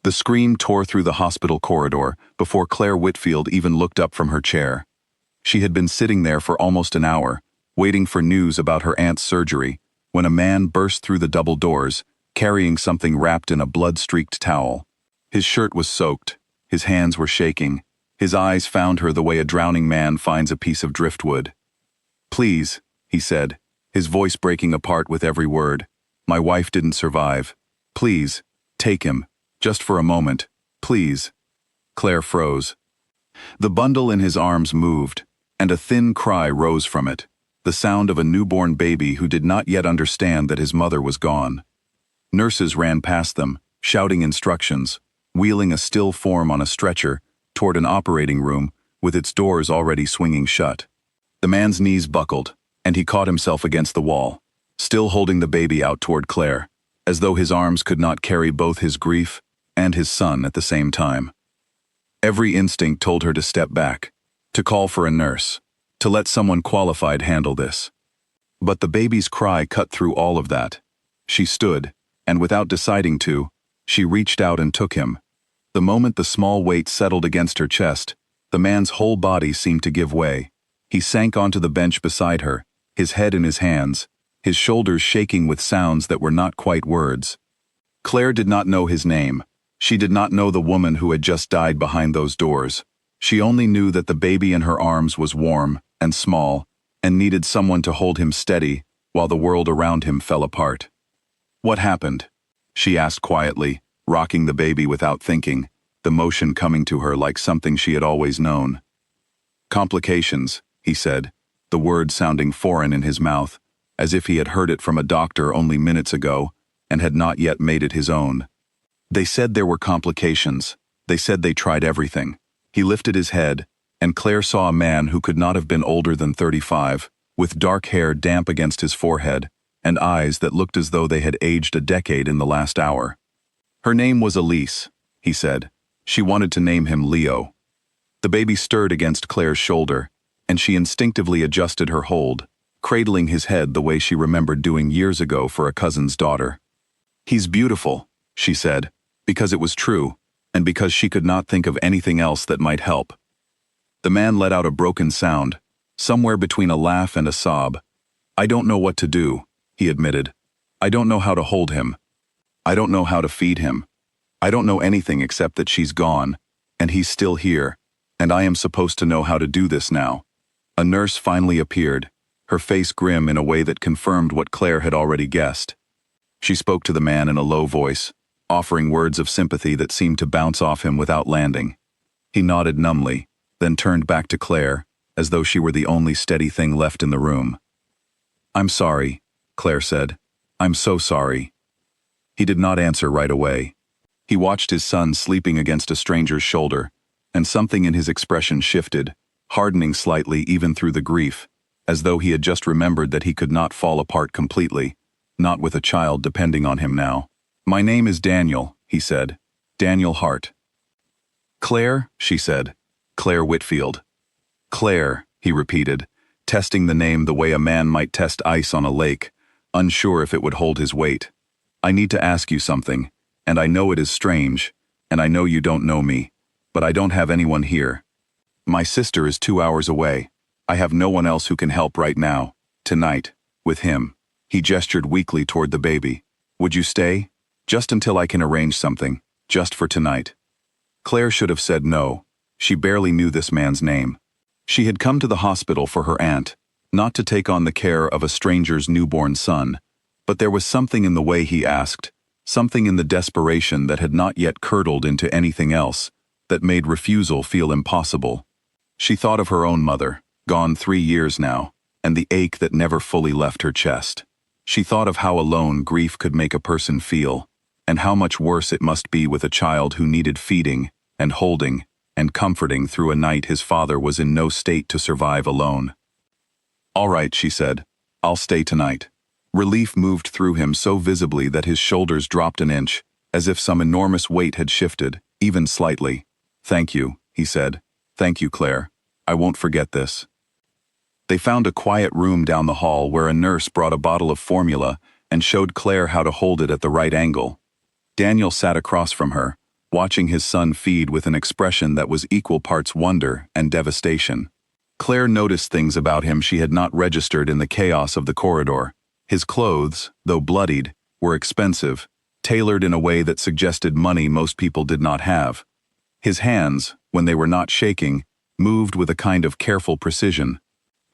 The scream tore through the hospital corridor before Claire Whitfield even looked up from her chair. She had been sitting there for almost an hour, waiting for news about her aunt's surgery, when a man burst through the double doors, carrying something wrapped in a blood-streaked towel. His shirt was soaked, his hands were shaking, his eyes found her the way a drowning man finds a piece of driftwood. "Please," he said, his voice breaking apart with every word. "My wife didn't survive. Please, take him, just for a moment, please." Claire froze. The bundle in his arms moved, and a thin cry rose from it, the sound of a newborn baby who did not yet understand that his mother was gone. Nurses ran past them, shouting instructions, wheeling a still form on a stretcher toward an operating room with its doors already swinging shut. The man's knees buckled, and he caught himself against the wall, still holding the baby out toward Claire, as though his arms could not carry both his grief and his son at the same time. Every instinct told her to step back, to call for a nurse, to let someone qualified handle this. But the baby's cry cut through all of that. She stood, and without deciding to, she reached out and took him. The moment the small weight settled against her chest, the man's whole body seemed to give way. He sank onto the bench beside her, his head in his hands, his shoulders shaking with sounds that were not quite words. Claire did not know his name. She did not know the woman who had just died behind those doors. She only knew that the baby in her arms was warm and small and needed someone to hold him steady while the world around him fell apart. "What happened?" she asked quietly, rocking the baby without thinking, the motion coming to her like something she had always known. "Complications," he said, the word sounding foreign in his mouth, as if he had heard it from a doctor only minutes ago and had not yet made it his own. "They said there were complications. They said they tried everything." He lifted his head, and Claire saw a man who could not have been older than 35, with dark hair damp against his forehead, and eyes that looked as though they had aged a decade in the last hour. "Her name was Elise," he said. She wanted to name him Leo. The baby stirred against Claire's shoulder, and she instinctively adjusted her hold, cradling his head the way she remembered doing years ago for a cousin's daughter. "He's beautiful," she said, because it was true, and because she could not think of anything else that might help. The man let out a broken sound, somewhere between a laugh and a sob. "I don't know what to do," he admitted. "I don't know how to hold him. I don't know how to feed him. I don't know anything except that she's gone, and he's still here, and I am supposed to know how to do this now." A nurse finally appeared, her face grim in a way that confirmed what Claire had already guessed. She spoke to the man in a low voice, offering words of sympathy that seemed to bounce off him without landing. He nodded numbly, then turned back to Claire, as though she were the only steady thing left in the room. "I'm sorry," Claire said. "I'm so sorry." He did not answer right away. He watched his son sleeping against a stranger's shoulder, and something in his expression shifted, hardening slightly even through the grief, as though he had just remembered that he could not fall apart completely, not with a child depending on him now. "My name is Daniel," he said. "Daniel Hart." "Claire," she said. "Claire Whitfield." "Claire," he repeated, testing the name the way a man might test ice on a lake, unsure if it would hold his weight. "I need to ask you something, and I know it is strange, and I know you don't know me, but I don't have anyone here. My sister is 2 hours away. I have no one else who can help right now, tonight, with him." He gestured weakly toward the baby. "Would you stay? Just until I can arrange something, just for tonight." Claire should have said no. She barely knew this man's name. She had come to the hospital for her aunt, not to take on the care of a stranger's newborn son, but there was something in the way he asked, something in the desperation that had not yet curdled into anything else, that made refusal feel impossible. She thought of her own mother, gone 3 years now, and the ache that never fully left her chest. She thought of how alone grief could make a person feel, and how much worse it must be with a child who needed feeding, and holding, and comforting through a night his father was in no state to survive alone. "All right," she said. "I'll stay tonight." Relief moved through him so visibly that his shoulders dropped an inch, as if some enormous weight had shifted, even slightly. "Thank you," he said. "Thank you, Claire. I won't forget this." They found a quiet room down the hall where a nurse brought a bottle of formula and showed Claire how to hold it at the right angle. Daniel sat across from her, watching his son feed with an expression that was equal parts wonder and devastation. Claire noticed things about him she had not registered in the chaos of the corridor. His clothes, though bloodied, were expensive, tailored in a way that suggested money most people did not have. His hands, when they were not shaking, moved with a kind of careful precision.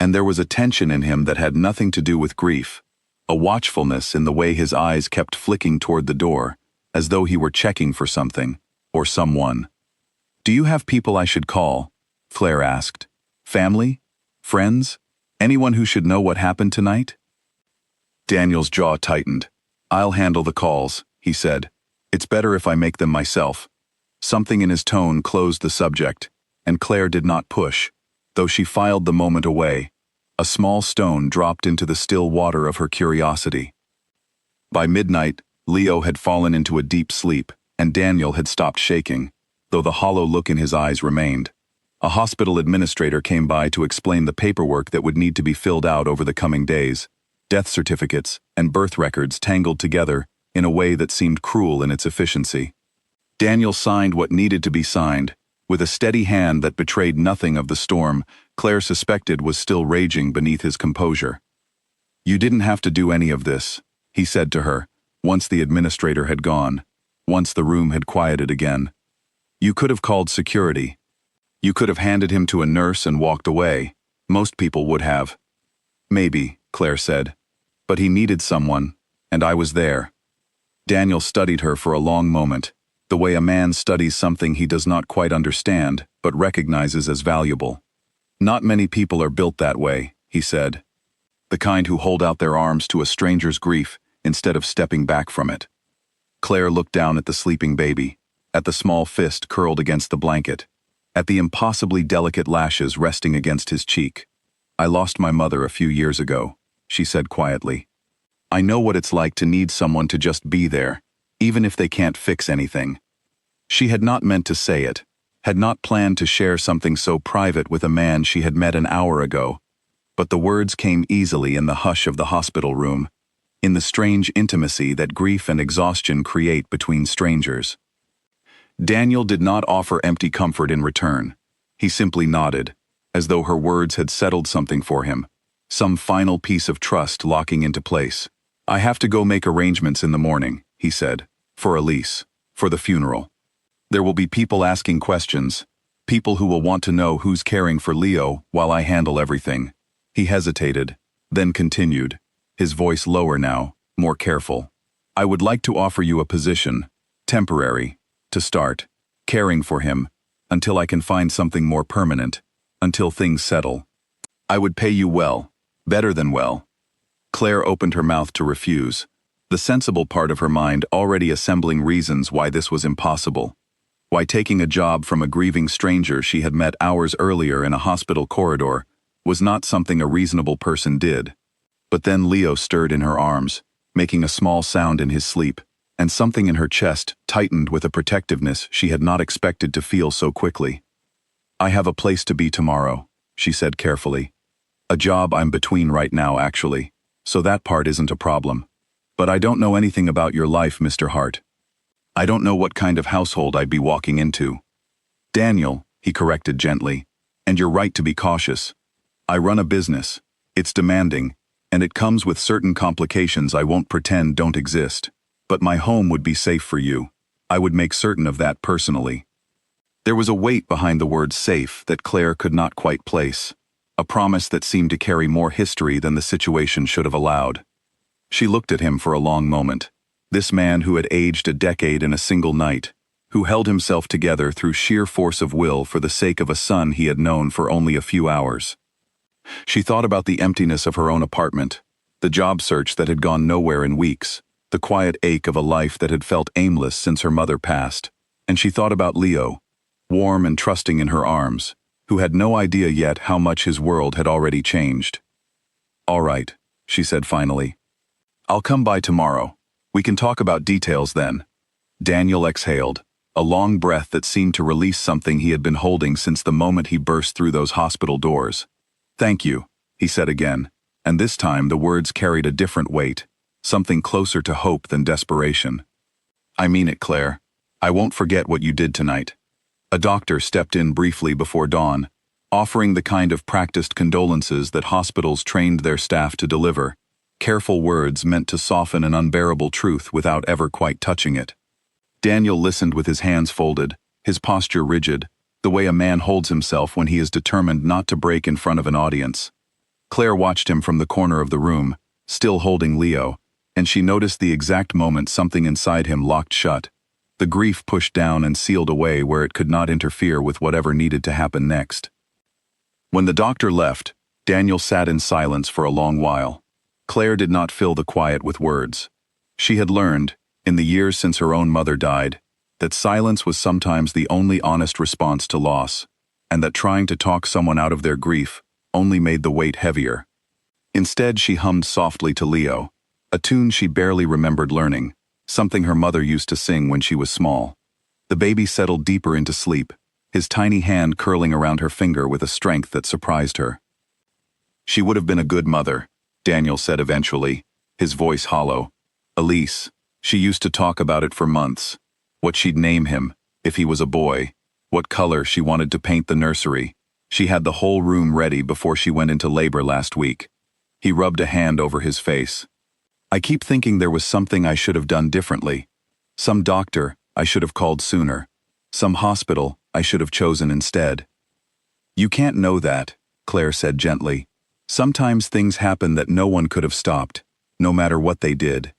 And there was a tension in him that had nothing to do with grief, a watchfulness in the way his eyes kept flicking toward the door, as though he were checking for something, or someone. "Do you have people I should call?" Claire asked. "Family? Friends? Anyone who should know what happened tonight?" Daniel's jaw tightened. "I'll handle the calls," he said. "It's better if I make them myself." Something in his tone closed the subject, and Claire did not push, though she filed the moment away. A small stone dropped into the still water of her curiosity. By midnight, Leo had fallen into a deep sleep, and Daniel had stopped shaking, though the hollow look in his eyes remained. A hospital administrator came by to explain the paperwork that would need to be filled out over the coming days, death certificates and birth records tangled together in a way that seemed cruel in its efficiency. Daniel signed what needed to be signed, with a steady hand that betrayed nothing of the storm Claire suspected was still raging beneath his composure. "You didn't have to do any of this," he said to her, once the administrator had gone, once the room had quieted again. "You could have called security. You could have handed him to a nurse and walked away. Most people would have." "Maybe," Claire said. "But he needed someone, and I was there." Daniel studied her for a long moment, the way a man studies something he does not quite understand, but recognizes as valuable. "Not many people are built that way," he said. "The kind who hold out their arms to a stranger's grief instead of stepping back from it." Claire looked down at the sleeping baby, at the small fist curled against the blanket, at the impossibly delicate lashes resting against his cheek. "I lost my mother a few years ago," she said quietly. "I know what it's like to need someone to just be there, even if they can't fix anything." She had not meant to say it, had not planned to share something so private with a man she had met an hour ago, but the words came easily in the hush of the hospital room, in the strange intimacy that grief and exhaustion create between strangers. Daniel did not offer empty comfort in return. He simply nodded, as though her words had settled something for him, some final piece of trust locking into place. "I have to go make arrangements in the morning," he said, "for Elise, for the funeral. There will be people asking questions, people who will want to know who's caring for Leo while I handle everything." He hesitated, then continued, his voice lower now, more careful. "I would like to offer you a position, temporary, to start, caring for him, until I can find something more permanent, until things settle. I would pay you well, better than well." Claire opened her mouth to refuse, the sensible part of her mind already assembling reasons why this was impossible, why taking a job from a grieving stranger she had met hours earlier in a hospital corridor was not something a reasonable person did. But then Leo stirred in her arms, making a small sound in his sleep, and something in her chest tightened with a protectiveness she had not expected to feel so quickly. "I have a place to be tomorrow," she said carefully. "A job I'm between right now, actually, so that part isn't a problem. But I don't know anything about your life, Mr. Hart. I don't know what kind of household I'd be walking into." "Daniel," he corrected gently, "and you're right to be cautious. I run a business. It's demanding, and it comes with certain complications I won't pretend don't exist. But my home would be safe for you. I would make certain of that personally." There was a weight behind the word safe that Claire could not quite place, a promise that seemed to carry more history than the situation should have allowed. She looked at him for a long moment, this man who had aged a decade in a single night, who held himself together through sheer force of will for the sake of a son he had known for only a few hours. She thought about the emptiness of her own apartment, the job search that had gone nowhere in weeks, the quiet ache of a life that had felt aimless since her mother passed, and she thought about Leo, warm and trusting in her arms, who had no idea yet how much his world had already changed. "All right," she said finally. "I'll come by tomorrow. We can talk about details then." Daniel exhaled, a long breath that seemed to release something he had been holding since the moment he burst through those hospital doors. "Thank you," he said again, and this time the words carried a different weight, something closer to hope than desperation. "I mean it, Claire. I won't forget what you did tonight. A doctor stepped in briefly before dawn, offering the kind of practiced condolences that hospitals trained their staff to deliver, careful words meant to soften an unbearable truth without ever quite touching it. Daniel listened with his hands folded, his posture rigid, the way a man holds himself when he is determined not to break in front of an audience. Claire watched him from the corner of the room, still holding Leo, and she noticed the exact moment something inside him locked shut, the grief pushed down and sealed away where it could not interfere with whatever needed to happen next. When the doctor left, Daniel sat in silence for a long while. Claire did not fill the quiet with words. She had learned, in the years since her own mother died, that silence was sometimes the only honest response to loss, and that trying to talk someone out of their grief only made the weight heavier. Instead, she hummed softly to Leo, a tune she barely remembered learning, something her mother used to sing when she was small. The baby settled deeper into sleep, his tiny hand curling around her finger with a strength that surprised her. She would have been a good mother, Daniel said eventually, his voice hollow. Elise, she used to talk about it for months. What she'd name him, if he was a boy, what color she wanted to paint the nursery. She had the whole room ready before she went into labor last week. He rubbed a hand over his face. I keep thinking there was something I should have done differently. Some doctor I should have called sooner. Some hospital I should have chosen instead. You can't know that, Claire said gently. Sometimes things happen that no one could have stopped, no matter what they did.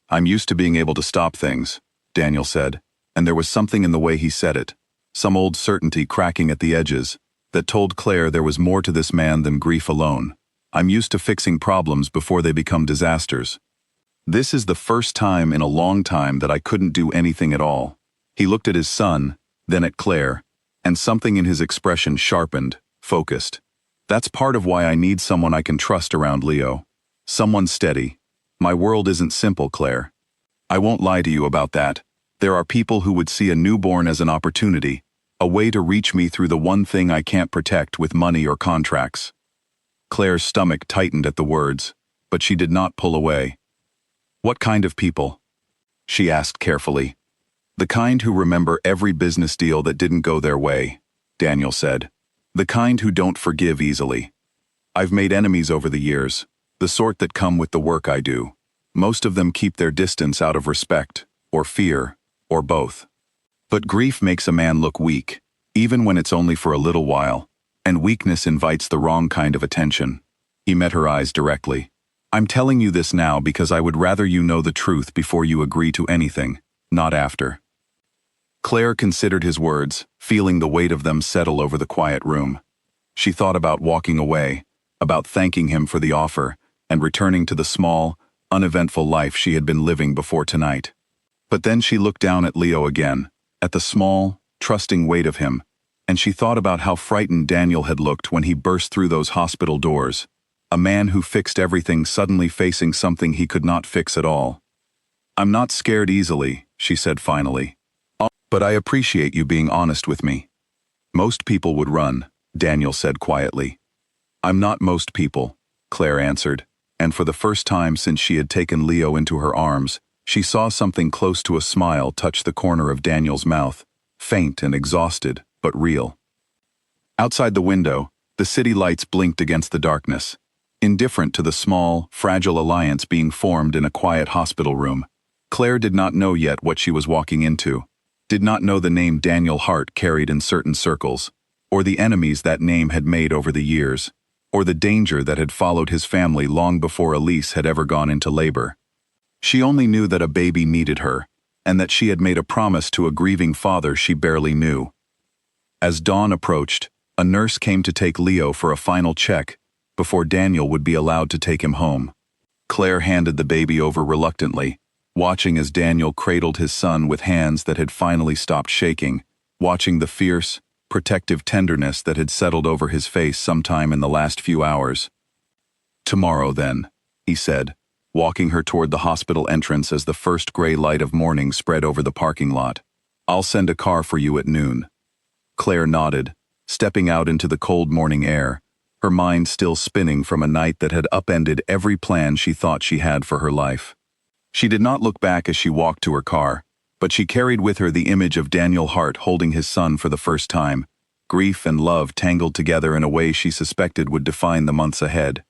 I'm used to being able to stop things, Daniel said, and there was something in the way he said it, some old certainty cracking at the edges, that told Claire there was more to this man than grief alone. I'm used to fixing problems before they become disasters. This is the first time in a long time that I couldn't do anything at all. He looked at his son, then at Claire, and something in his expression sharpened, focused. That's part of why I need someone I can trust around Leo. Someone steady. My world isn't simple, Claire. I won't lie to you about that. There are people who would see a newborn as an opportunity, a way to reach me through the one thing I can't protect with money or contracts. Claire's stomach tightened at the words, but she did not pull away. What kind of people? She asked carefully. The kind who remember every business deal that didn't go their way, Daniel said. The kind who don't forgive easily. I've made enemies over the years, the sort that come with the work I do. Most of them keep their distance out of respect, or fear, or both. But grief makes a man look weak, even when it's only for a little while, and weakness invites the wrong kind of attention. He met her eyes directly. I'm telling you this now because I would rather you know the truth before you agree to anything, not after. Claire considered his words, feeling the weight of them settle over the quiet room. She thought about walking away, about thanking him for the offer, and returning to the small, uneventful life she had been living before tonight. But then she looked down at Leo again, at the small, trusting weight of him, and she thought about how frightened Daniel had looked when he burst through those hospital doors, a man who fixed everything suddenly facing something he could not fix at all. I'm not scared easily, she said finally. But I appreciate you being honest with me. Most people would run, Daniel said quietly. I'm not most people, Claire answered, and for the first time since she had taken Leo into her arms, she saw something close to a smile touch the corner of Daniel's mouth, faint and exhausted, but real. Outside the window, the city lights blinked against the darkness, indifferent to the small, fragile alliance being formed in a quiet hospital room. Claire did not know yet what she was walking into, did not know the name Daniel Hart carried in certain circles, or the enemies that name had made over the years, or the danger that had followed his family long before Elise had ever gone into labor. She only knew that a baby needed her, and that she had made a promise to a grieving father she barely knew. As dawn approached, a nurse came to take Leo for a final check before Daniel would be allowed to take him home. Claire handed the baby over reluctantly, watching as Daniel cradled his son with hands that had finally stopped shaking, watching the fierce, protective tenderness that had settled over his face sometime in the last few hours. Tomorrow, then, he said, walking her toward the hospital entrance as the first gray light of morning spread over the parking lot. I'll send a car for you at noon. Claire nodded, stepping out into the cold morning air, her mind still spinning from a night that had upended every plan she thought she had for her life. She did not look back as she walked to her car, But she carried with her the image of Daniel Hart holding his son for the first time, grief and love tangled together in a way she suspected would define the months ahead.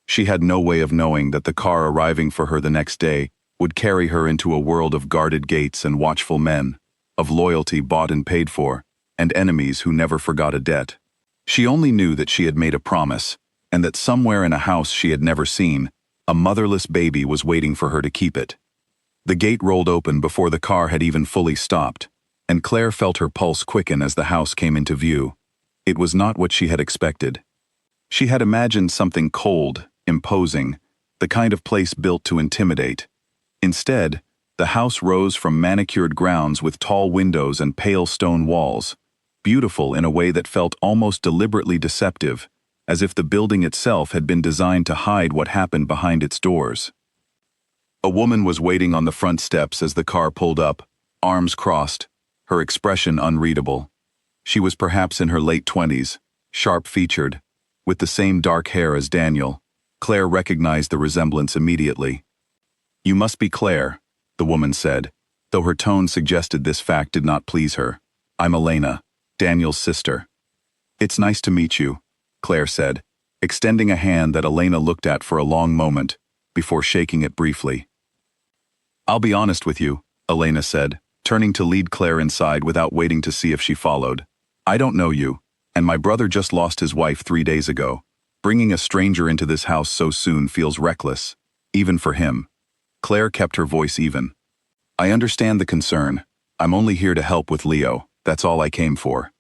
She had no way of knowing that the car arriving for her the next day would carry her into a world of guarded gates and watchful men, of loyalty bought and paid for, and enemies who never forgot a debt. She only knew that she had made a promise, and that somewhere in a house she had never seen, a motherless baby was waiting for her to keep it. The gate rolled open before the car had even fully stopped, and Claire felt her pulse quicken as the house came into view. It was not what she had expected. She had imagined something cold, imposing, the kind of place built to intimidate. Instead, the house rose from manicured grounds with tall windows and pale stone walls, beautiful in a way that felt almost deliberately deceptive, as if the building itself had been designed to hide what happened behind its doors. A woman was waiting on the front steps as the car pulled up, arms crossed, her expression unreadable. She was perhaps in her late 20s, sharp-featured, with the same dark hair as Daniel. Claire recognized the resemblance immediately. "You must be Claire," the woman said, though her tone suggested this fact did not please her. "I'm Elena, Daniel's sister." "It's nice to meet you," Claire said, extending a hand that Elena looked at for a long moment, before shaking it briefly. "I'll be honest with you," Elena said, turning to lead Claire inside without waiting to see if she followed. "I don't know you, and my brother just lost his wife 3 days ago. Bringing a stranger into this house so soon feels reckless, even for him." Claire kept her voice even. "I understand the concern. I'm only here to help with Leo, that's all I came for."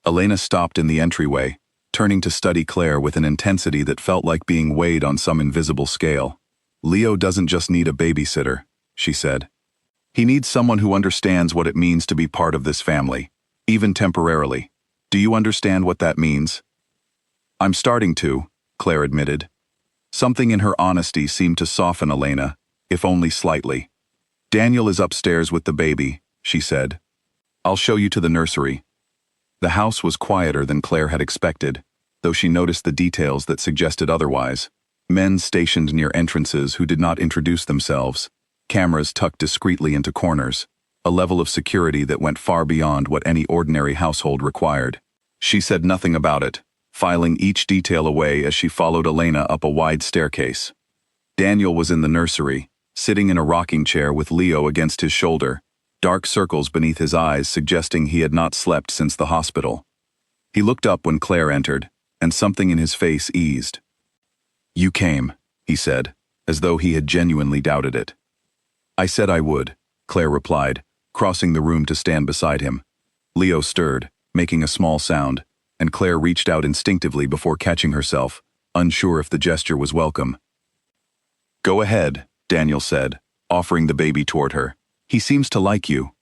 Elena stopped in the entryway, turning to study Claire with an intensity that felt like being weighed on some invisible scale. "Leo doesn't just need a babysitter," she said. "He needs someone who understands what it means to be part of this family, even temporarily. Do you understand what that means?" "I'm starting to," Claire admitted. Something in her honesty seemed to soften Elena, if only slightly. "Daniel is upstairs with the baby," she said. "I'll show you to the nursery." The house was quieter than Claire had expected, though she noticed the details that suggested otherwise. Men stationed near entrances who did not introduce themselves, cameras tucked discreetly into corners, a level of security that went far beyond what any ordinary household required. She said nothing about it, filing each detail away as she followed Elena up a wide staircase. Daniel was in the nursery, sitting in a rocking chair with Leo against his shoulder, dark circles beneath his eyes suggesting he had not slept since the hospital. He looked up when Claire entered, and something in his face eased. "You came," he said, as though he had genuinely doubted it. "I said I would," Claire replied, crossing the room to stand beside him. Leo stirred, making a small sound, and Claire reached out instinctively before catching herself, unsure if the gesture was welcome. "Go ahead," Daniel said, offering the baby toward her. "He seems to like you."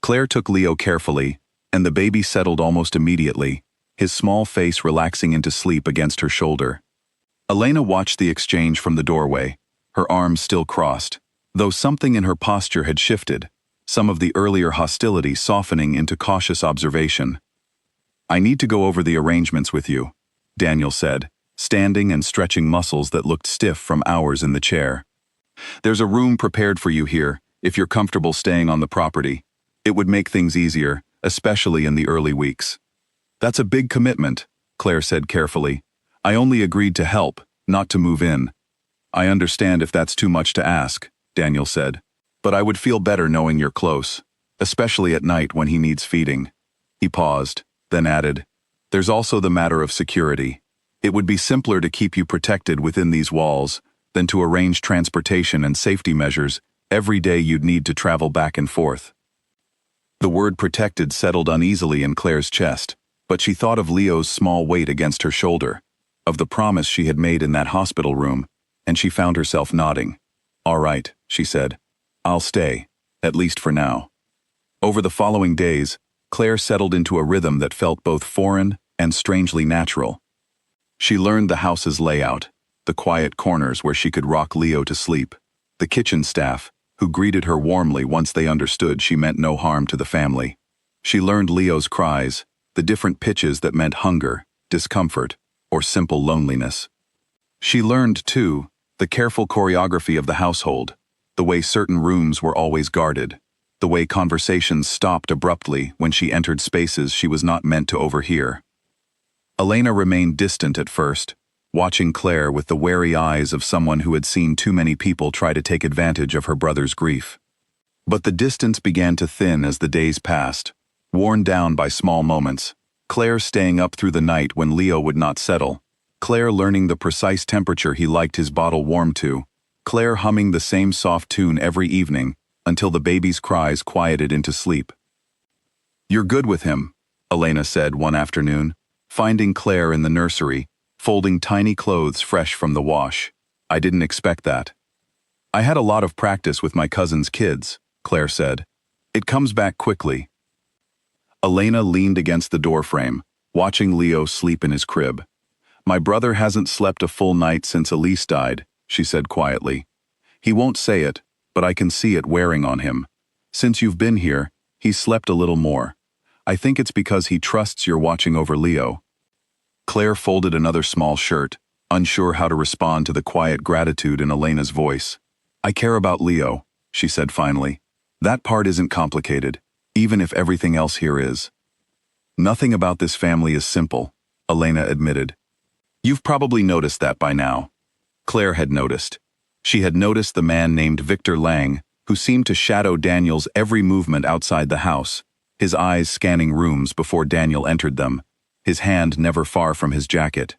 Claire took Leo carefully, and the baby settled almost immediately, his small face relaxing into sleep against her shoulder. Elena watched the exchange from the doorway, her arms still crossed, though something in her posture had shifted, some of the earlier hostility softening into cautious observation. "I need to go over the arrangements with you," Daniel said, standing and stretching muscles that looked stiff from hours in the chair. "There's a room prepared for you here, if you're comfortable staying on the property. It would make things easier, especially in the early weeks." "That's a big commitment," Claire said carefully. "I only agreed to help, not to move in." "I understand if that's too much to ask," Daniel said. "But I would feel better knowing you're close, especially at night when he needs feeding." He paused, then added, "There's also the matter of security. It would be simpler to keep you protected within these walls than to arrange transportation and safety measures every day you'd need to travel back and forth." The word protected settled uneasily in Claire's chest, but she thought of Leo's small weight against her shoulder, of the promise she had made in that hospital room, and she found herself nodding. "All right," she said. "I'll stay, at least for now." Over the following days, Claire settled into a rhythm that felt both foreign and strangely natural. She learned the house's layout, the quiet corners where she could rock Leo to sleep, the kitchen staff, who greeted her warmly once they understood she meant no harm to the family. She learned Leo's cries, the different pitches that meant hunger, discomfort, or simple loneliness. She learned, too, the careful choreography of the household, the way certain rooms were always guarded, the way conversations stopped abruptly when she entered spaces she was not meant to overhear. Elena remained distant at first, watching Claire with the wary eyes of someone who had seen too many people try to take advantage of her brother's grief. But the distance began to thin as the days passed, worn down by small moments. Claire staying up through the night when Leo would not settle, Claire learning the precise temperature he liked his bottle warmed to, Claire humming the same soft tune every evening until the baby's cries quieted into sleep. "You're good with him," Elena said one afternoon, finding Claire in the nursery, folding tiny clothes fresh from the wash. "I didn't expect that." "I had a lot of practice with my cousin's kids," Claire said. "It comes back quickly." Elena leaned against the doorframe, watching Leo sleep in his crib. "My brother hasn't slept a full night since Elise died," she said quietly. "He won't say it, but I can see it wearing on him. Since you've been here, he's slept a little more. I think it's because he trusts you're watching over Leo." Claire folded another small shirt, unsure how to respond to the quiet gratitude in Elena's voice. "I care about Leo," she said finally. "That part isn't complicated, even if everything else here is." "Nothing about this family is simple," Elena admitted. "You've probably noticed that by now." Claire had noticed. She had noticed the man named Victor Lang, who seemed to shadow Daniel's every movement outside the house, his eyes scanning rooms before Daniel entered them, his hand never far from his jacket.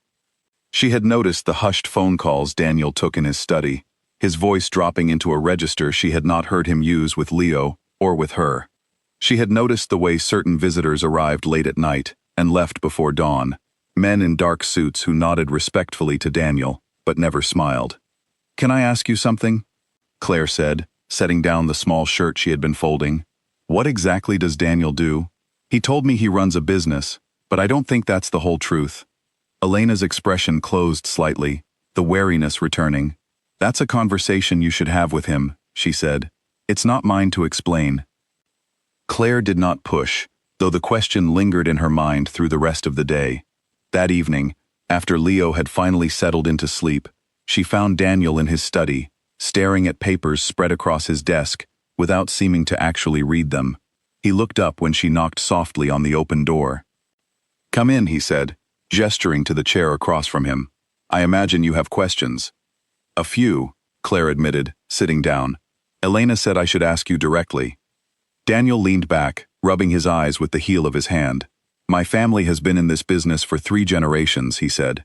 She had noticed the hushed phone calls Daniel took in his study, his voice dropping into a register she had not heard him use with Leo or with her. She had noticed the way certain visitors arrived late at night and left before dawn, men in dark suits who nodded respectfully to Daniel, but never smiled. "Can I ask you something?" Claire said, setting down the small shirt she had been folding. "What exactly does Daniel do? He told me he runs a business, but I don't think that's the whole truth." Elena's expression closed slightly, the wariness returning. "That's a conversation you should have with him," she said. "It's not mine to explain." Claire did not push, though the question lingered in her mind through the rest of the day. That evening, after Leo had finally settled into sleep, she found Daniel in his study, staring at papers spread across his desk, without seeming to actually read them. He looked up when she knocked softly on the open door. "Come in," he said, gesturing to the chair across from him. "I imagine you have questions." "A few," Claire admitted, sitting down. "Elena said I should ask you directly." Daniel leaned back, rubbing his eyes with the heel of his hand. "My family has been in this business for 3 generations," he said.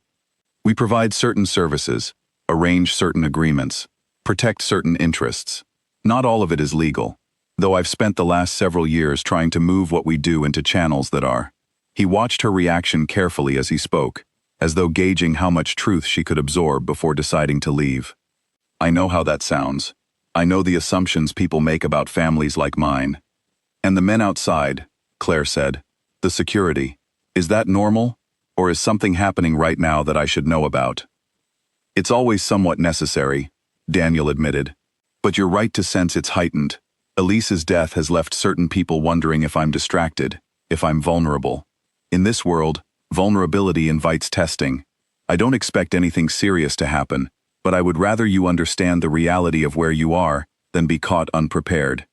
"We provide certain services, arrange certain agreements, protect certain interests. Not all of it is legal, though I've spent the last several years trying to move what we do into channels that are." He watched her reaction carefully as he spoke, as though gauging how much truth she could absorb before deciding to leave. "I know how that sounds. I know the assumptions people make about families like mine. And the men outside," Claire said. "The security. Is that normal? Or is something happening right now that I should know about?" "It's always somewhat necessary," Daniel admitted. "But you're right to sense it's heightened. Elise's death has left certain people wondering if I'm distracted, if I'm vulnerable. In this world, vulnerability invites testing. I don't expect anything serious to happen, but I would rather you understand the reality of where you are than be caught unprepared."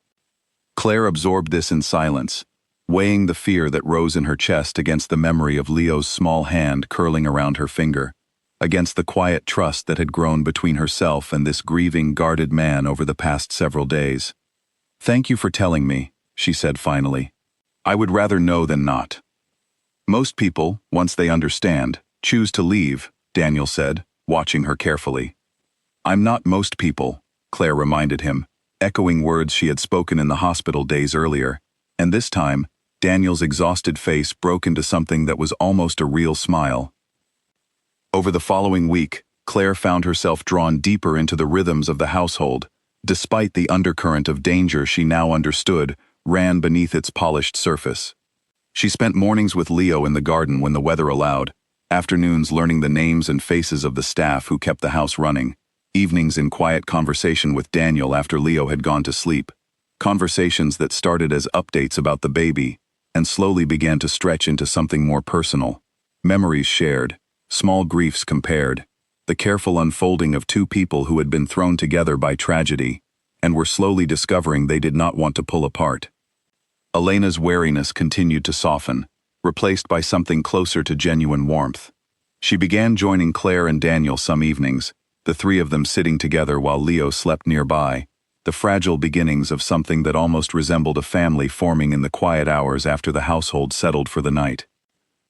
Claire absorbed this in silence, weighing the fear that rose in her chest against the memory of Leo's small hand curling around her finger, against the quiet trust that had grown between herself and this grieving, guarded man over the past several days. "Thank you for telling me," she said finally. "I would rather know than not." "Most people, once they understand, choose to leave," Daniel said, watching her carefully. "I'm not most people," Claire reminded him, echoing words she had spoken in the hospital days earlier, and this time, Daniel's exhausted face broke into something that was almost a real smile. Over the following week, Claire found herself drawn deeper into the rhythms of the household, despite the undercurrent of danger she now understood ran beneath its polished surface. She spent mornings with Leo in the garden when the weather allowed, afternoons learning the names and faces of the staff who kept the house running, evenings in quiet conversation with Daniel after Leo had gone to sleep, conversations that started as updates about the baby and slowly began to stretch into something more personal, memories shared, small griefs compared, the careful unfolding of 2 people who had been thrown together by tragedy, and were slowly discovering they did not want to pull apart. Elena's wariness continued to soften, replaced by something closer to genuine warmth. She began joining Claire and Daniel some evenings, the three of them sitting together while Leo slept nearby, the fragile beginnings of something that almost resembled a family forming in the quiet hours after the household settled for the night.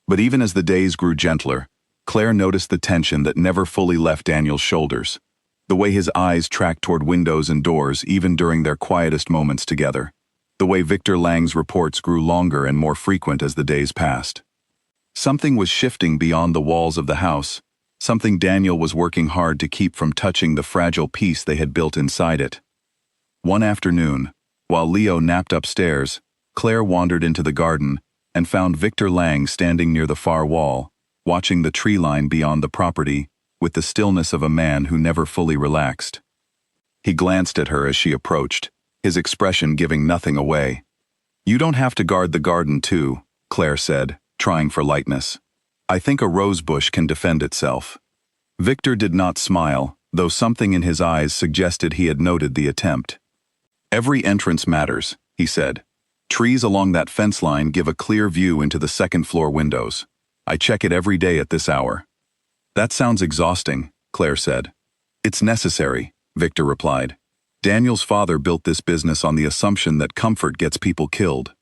But even as the days grew gentler, Claire noticed the tension that never fully left Daniel's shoulders, the way his eyes tracked toward windows and doors even during their quietest moments together, the way Victor Lang's reports grew longer and more frequent as the days passed. Something was shifting beyond the walls of the house, something Daniel was working hard to keep from touching the fragile peace they had built inside it. One afternoon, while Leo napped upstairs, Claire wandered into the garden and found Victor Lang standing near the far wall, watching the tree line beyond the property with the stillness of a man who never fully relaxed. He glanced at her as she approached, his expression giving nothing away. "You don't have to guard the garden too," Claire said, trying for lightness. "I think a rose bush can defend itself." Victor did not smile, though something in his eyes suggested he had noted the attempt. "Every entrance matters," he said. "Trees along that fence line give a clear view into the second-floor windows. I check it every day at this hour." "That sounds exhausting," Claire said. "It's necessary," Victor replied. "Daniel's father built this business on the assumption that comfort gets people killed.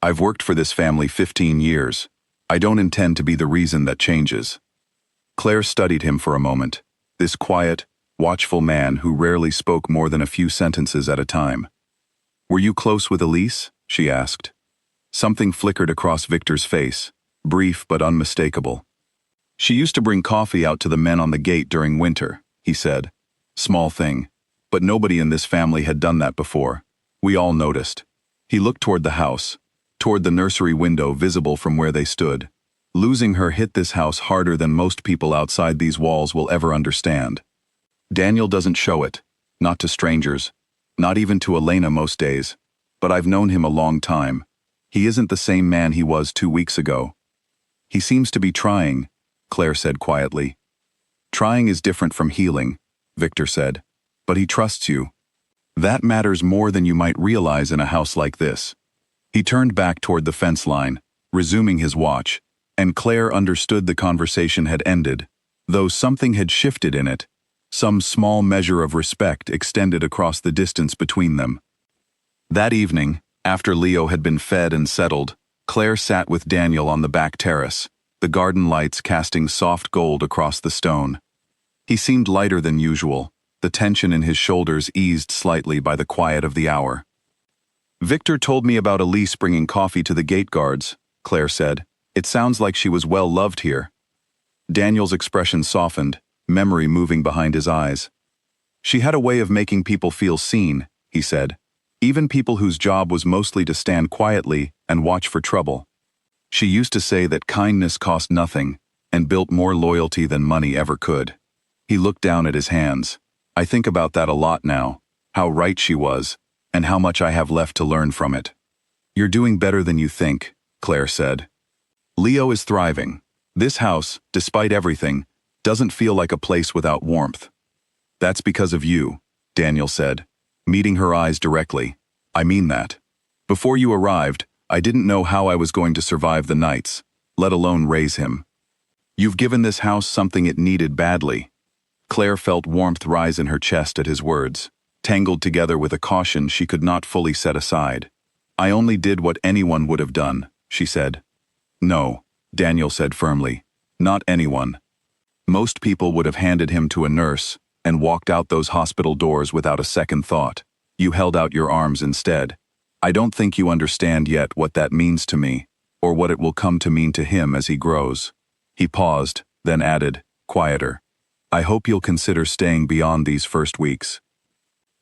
I've worked for this family 15 years. I don't intend to be the reason that changes." Claire studied him for a moment, this quiet, watchful man who rarely spoke more than a few sentences at a time. "Were you close with Elise?" she asked. Something flickered across Victor's face, brief but unmistakable. "She used to bring coffee out to the men on the gate during winter," he said. "Small thing. But nobody in this family had done that before. We all noticed." He looked toward the house, toward the nursery window visible from where they stood. "Losing her hit this house harder than most people outside these walls will ever understand. Daniel doesn't show it, not to strangers, not even to Elena most days, but I've known him a long time. He isn't the same man he was 2 weeks ago." "He seems to be trying," Claire said quietly. "Trying is different from healing," Victor said. "But he trusts you. That matters more than you might realize in a house like this." He turned back toward the fence line, resuming his watch, and Claire understood the conversation had ended, though something had shifted in it. Some small measure of respect extended across the distance between them. That evening, after Leo had been fed and settled, Claire sat with Daniel on the back terrace, the garden lights casting soft gold across the stone. He seemed lighter than usual, the tension in his shoulders eased slightly by the quiet of the hour. "Victor told me about Elise bringing coffee to the gate guards," Claire said. "It sounds like she was well loved here." Daniel's expression softened, memory moving behind his eyes. "She had a way of making people feel seen," he said, "even people whose job was mostly to stand quietly and watch for trouble. She used to say that kindness cost nothing and built more loyalty than money ever could." He looked down at his hands. "I think about that a lot now, how right she was, and how much I have left to learn from it." "You're doing better than you think," Claire said. "Leo is thriving. This house, despite everything, doesn't feel like a place without warmth." "That's because of you," Daniel said, meeting her eyes directly. "I mean that. Before you arrived, I didn't know how I was going to survive the nights, let alone raise him. You've given this house something it needed badly." Claire felt warmth rise in her chest at his words, tangled together with a caution she could not fully set aside. "I only did what anyone would have done," she said. "No," Daniel said firmly, "not anyone. Most people would have handed him to a nurse and walked out those hospital doors without a second thought. You held out your arms instead. I don't think you understand yet what that means to me, or what it will come to mean to him as he grows." He paused, then added, quieter, "I hope you'll consider staying beyond these first weeks.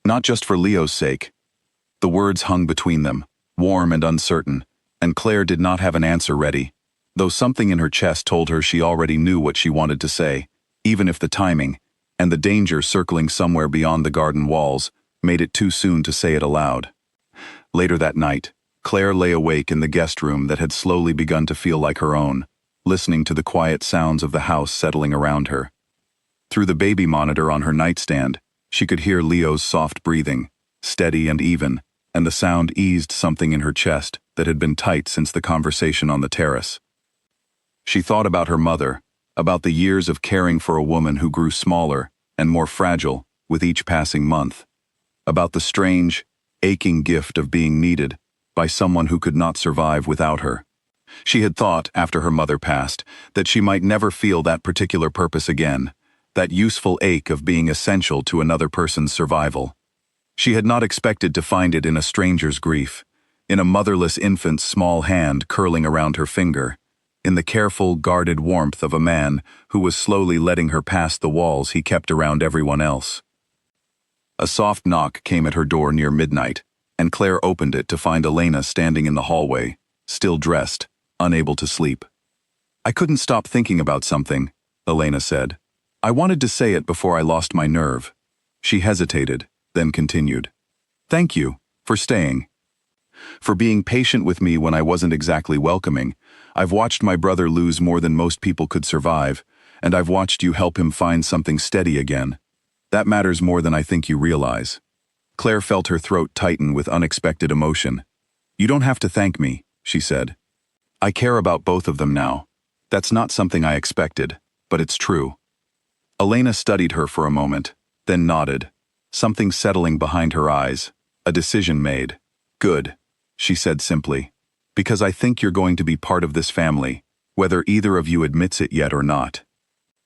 Not just for Leo's sake." The words hung between them, warm and uncertain, and Claire did not have an answer ready, though something in her chest told her she already knew what she wanted to say, even if the timing, and the danger circling somewhere beyond the garden walls, made it too soon to say it aloud. Later that night, Claire lay awake in the guest room that had slowly begun to feel like her own, listening to the quiet sounds of the house settling around her. Through the baby monitor on her nightstand, she could hear Leo's soft breathing, steady and even, and the sound eased something in her chest that had been tight since the conversation on the terrace. She thought about her mother, about the years of caring for a woman who grew smaller and more fragile with each passing month, about the strange, aching gift of being needed by someone who could not survive without her. She had thought, after her mother passed, that she might never feel that particular purpose again, that useful ache of being essential to another person's survival. She had not expected to find it in a stranger's grief, in a motherless infant's small hand curling around her finger, in the careful, guarded warmth of a man who was slowly letting her pass the walls he kept around everyone else. A soft knock came at her door near midnight, and Claire opened it to find Elena standing in the hallway, still dressed, unable to sleep. "I couldn't stop thinking about something," Elena said. "I wanted to say it before I lost my nerve." She hesitated, then continued. "Thank you for staying. For being patient with me when I wasn't exactly welcoming. I've watched my brother lose more than most people could survive, and I've watched you help him find something steady again. That matters more than I think you realize." Claire felt her throat tighten with unexpected emotion. "You don't have to thank me," she said. "I care about both of them now. That's not something I expected, but it's true." Elena studied her for a moment, then nodded, something settling behind her eyes, a decision made. "Good," she said simply, "because I think you're going to be part of this family, whether either of you admits it yet or not."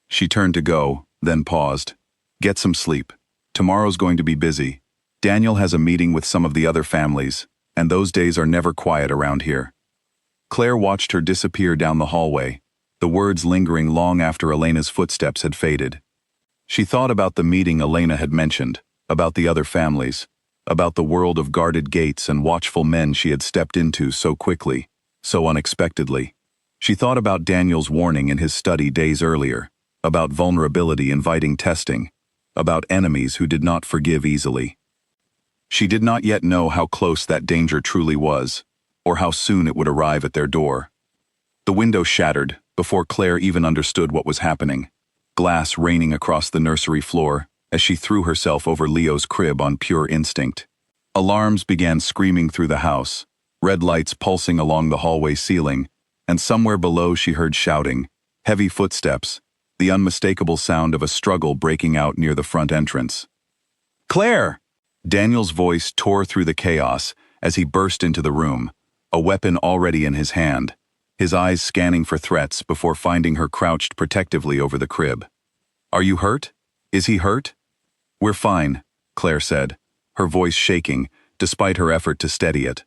She turned to go, then paused. "Get some sleep. Tomorrow's going to be busy. Daniel has a meeting with some of the other families, and those days are never quiet around here." Claire watched her disappear down the hallway, the words lingering long after Elena's footsteps had faded. She thought about the meeting Elena had mentioned, about the other families, about the world of guarded gates and watchful men she had stepped into so quickly, so unexpectedly. She thought about Daniel's warning in his study days earlier, about vulnerability inviting testing, about enemies who did not forgive easily. She did not yet know how close that danger truly was, or how soon it would arrive at their door. The window shattered before Claire even understood what was happening, glass raining across the nursery floor as she threw herself over Leo's crib on pure instinct. Alarms began screaming through the house, red lights pulsing along the hallway ceiling, and somewhere below she heard shouting, heavy footsteps, the unmistakable sound of a struggle breaking out near the front entrance. "Claire!" Daniel's voice tore through the chaos as he burst into the room, a weapon already in his hand, his eyes scanning for threats before finding her crouched protectively over the crib. "Are you hurt? Is he hurt?" "We're fine," Claire said, her voice shaking despite her effort to steady it.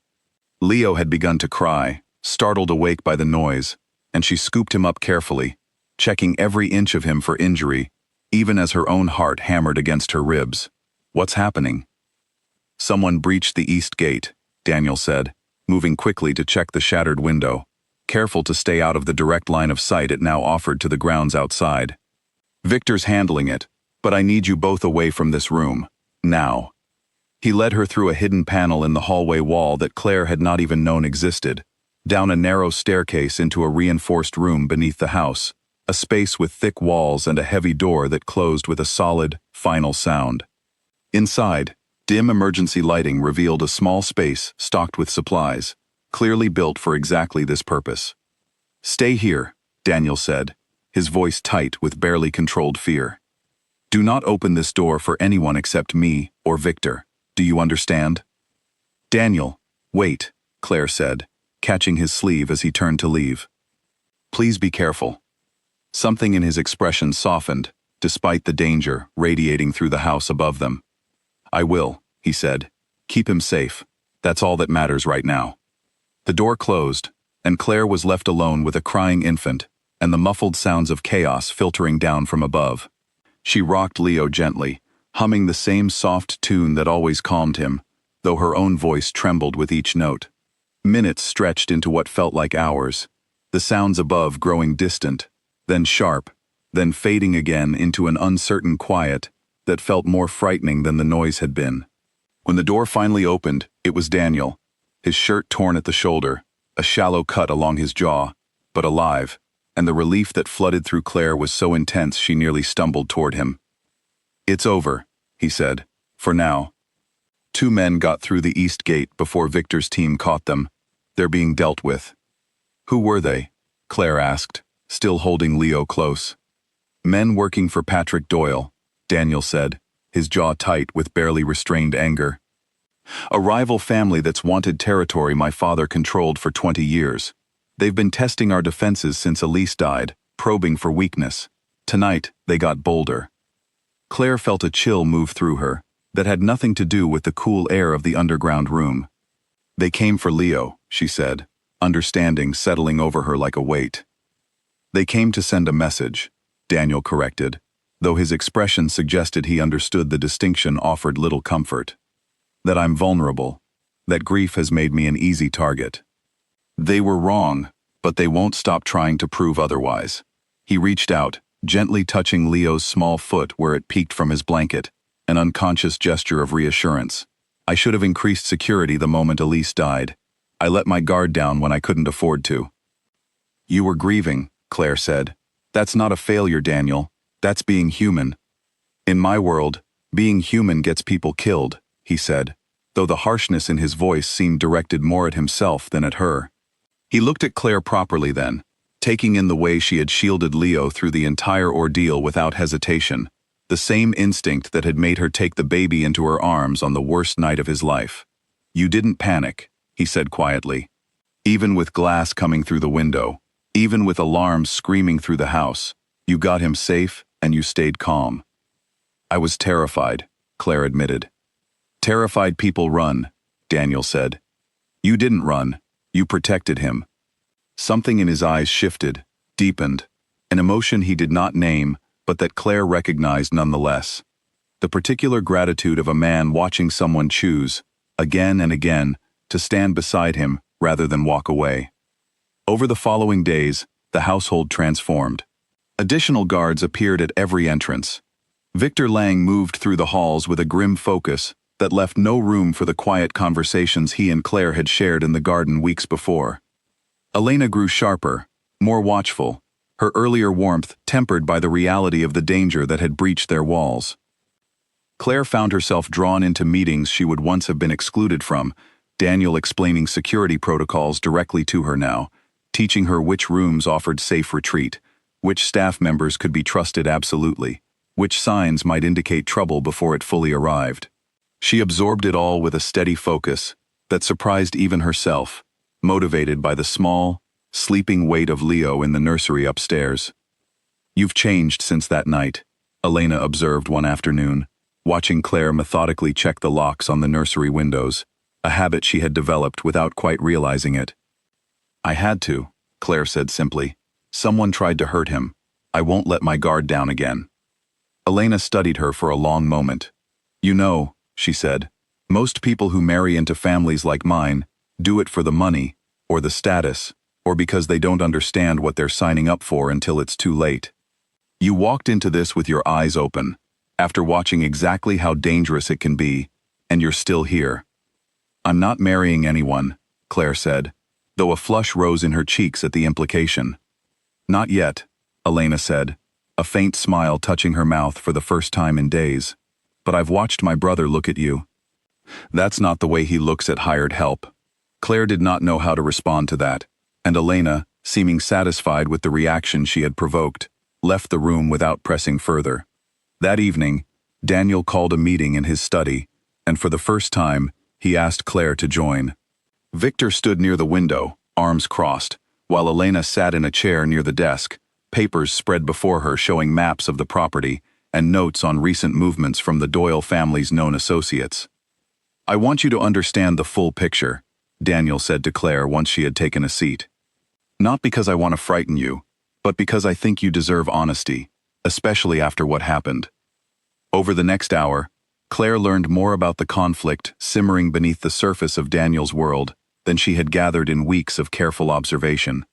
Leo had begun to cry, startled awake by the noise, and she scooped him up carefully, checking every inch of him for injury, even as her own heart hammered against her ribs. "What's happening?" "Someone breached the east gate," Daniel said, moving quickly to check the shattered window, careful to stay out of the direct line of sight it now offered to the grounds outside. "Victor's handling it, but I need you both away from this room, now." He led her through a hidden panel in the hallway wall that Claire had not even known existed, down a narrow staircase into a reinforced room beneath the house, a space with thick walls and a heavy door that closed with a solid, final sound. Inside, dim emergency lighting revealed a small space stocked with supplies, clearly built for exactly this purpose. "Stay here," Daniel said, his voice tight with barely controlled fear. "Do not open this door for anyone except me or Victor. Do you understand?" "Daniel, wait," Claire said, catching his sleeve as he turned to leave. "Please be careful." Something in his expression softened, despite the danger radiating through the house above them. "I will," he said. "Keep him safe. That's all that matters right now." The door closed, and Claire was left alone with a crying infant and the muffled sounds of chaos filtering down from above. She rocked Leo gently, humming the same soft tune that always calmed him, though her own voice trembled with each note. Minutes stretched into what felt like hours, the sounds above growing distant, then sharp, then fading again into an uncertain quiet that felt more frightening than the noise had been. When the door finally opened, it was Daniel, his shirt torn at the shoulder, a shallow cut along his jaw, but alive, and the relief that flooded through Claire was so intense she nearly stumbled toward him. "It's over," he said, "for now." Two men got through the east gate before Victor's team caught them. They're being dealt with. Who were they? Claire asked, still holding Leo close. Men working for Patrick Doyle, Daniel said, his jaw tight with barely restrained anger. A rival family that's wanted territory my father controlled for 20 years. They've been testing our defenses since Elise died, probing for weakness. Tonight, they got bolder. Claire felt a chill move through her that had nothing to do with the cool air of the underground room. They came for Leo, she said, understanding settling over her like a weight. They came to send a message, Daniel corrected, though his expression suggested he understood the distinction offered little comfort. That I'm vulnerable, that grief has made me an easy target. They were wrong, but they won't stop trying to prove otherwise. He reached out, gently touching Leo's small foot where it peeked from his blanket, an unconscious gesture of reassurance. I should have increased security the moment Elise died. I let my guard down when I couldn't afford to. You were grieving, Claire said. That's not a failure, Daniel. That's being human. In my world, being human gets people killed, he said, though the harshness in his voice seemed directed more at himself than at her. He looked at Claire properly then, taking in the way she had shielded Leo through the entire ordeal without hesitation, the same instinct that had made her take the baby into her arms on the worst night of his life. You didn't panic, he said quietly. Even with glass coming through the window, even with alarms screaming through the house, you got him safe and you stayed calm. I was terrified, Claire admitted. Terrified people run, Daniel said. You didn't run, you protected him. Something in his eyes shifted, deepened, an emotion he did not name, but that Claire recognized nonetheless. The particular gratitude of a man watching someone choose, again and again, to stand beside him rather than walk away. Over the following days, the household transformed. Additional guards appeared at every entrance. Victor Lang moved through the halls with a grim focus that left no room for the quiet conversations he and Claire had shared in the garden weeks before. Elena grew sharper, more watchful, her earlier warmth tempered by the reality of the danger that had breached their walls. Claire found herself drawn into meetings she would once have been excluded from, Daniel explaining security protocols directly to her now, teaching her which rooms offered safe retreat, which staff members could be trusted absolutely, which signs might indicate trouble before it fully arrived. She absorbed it all with a steady focus that surprised even herself, motivated by the small, sleeping weight of Leo in the nursery upstairs. You've changed since that night, Elena observed one afternoon, watching Claire methodically check the locks on the nursery windows, a habit she had developed without quite realizing it. I had to, Claire said simply. Someone tried to hurt him. I won't let my guard down again. Elena studied her for a long moment. You know, she said, most people who marry into families like mine do it for the money, or the status, or because they don't understand what they're signing up for until it's too late. You walked into this with your eyes open, after watching exactly how dangerous it can be, and you're still here. I'm not marrying anyone, Claire said, though a flush rose in her cheeks at the implication. Not yet, Elena said, a faint smile touching her mouth for the first time in days. But I've watched my brother look at you. That's not the way he looks at hired help. Claire did not know how to respond to that, and Elena, seeming satisfied with the reaction she had provoked, left the room without pressing further. That evening, Daniel called a meeting in his study, and for the first time, he asked Claire to join. Victor stood near the window, arms crossed, while Elena sat in a chair near the desk, papers spread before her showing maps of the property and notes on recent movements from the Doyle family's known associates. I want you to understand the full picture, Daniel said to Claire once she had taken a seat. Not because I want to frighten you, but because I think you deserve honesty, especially after what happened. Over the next hour, Claire learned more about the conflict simmering beneath the surface of Daniel's world than she had gathered in weeks of careful observation.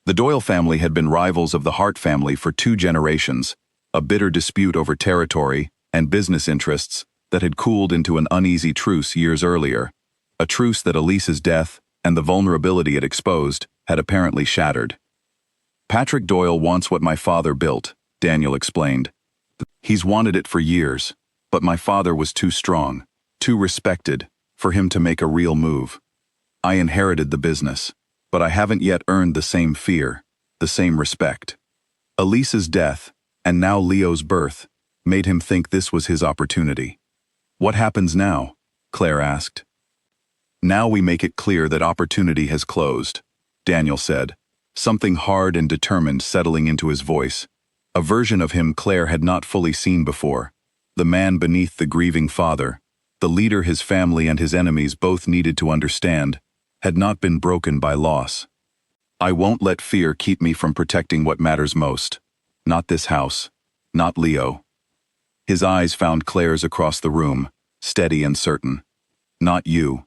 The Doyle family had been rivals of the Hart family for 2 generations, a bitter dispute over territory and business interests that had cooled into an uneasy truce years earlier, a truce that Elise's death and the vulnerability it exposed had apparently shattered. Patrick Doyle wants what my father built, Daniel explained. He's wanted it for years, but my father was too strong, too respected, for him to make a real move. I inherited the business, but I haven't yet earned the same fear, the same respect. Elise's death, and now Leo's birth, made him think this was his opportunity. What happens now? Claire asked. Now we make it clear that opportunity has closed, Daniel said, something hard and determined settling into his voice. A version of him Claire had not fully seen before. The man beneath the grieving father, the leader his family and his enemies both needed to understand, had not been broken by loss. I won't let fear keep me from protecting what matters most. Not this house. Not Leo. His eyes found Claire's across the room, steady and certain. Not you.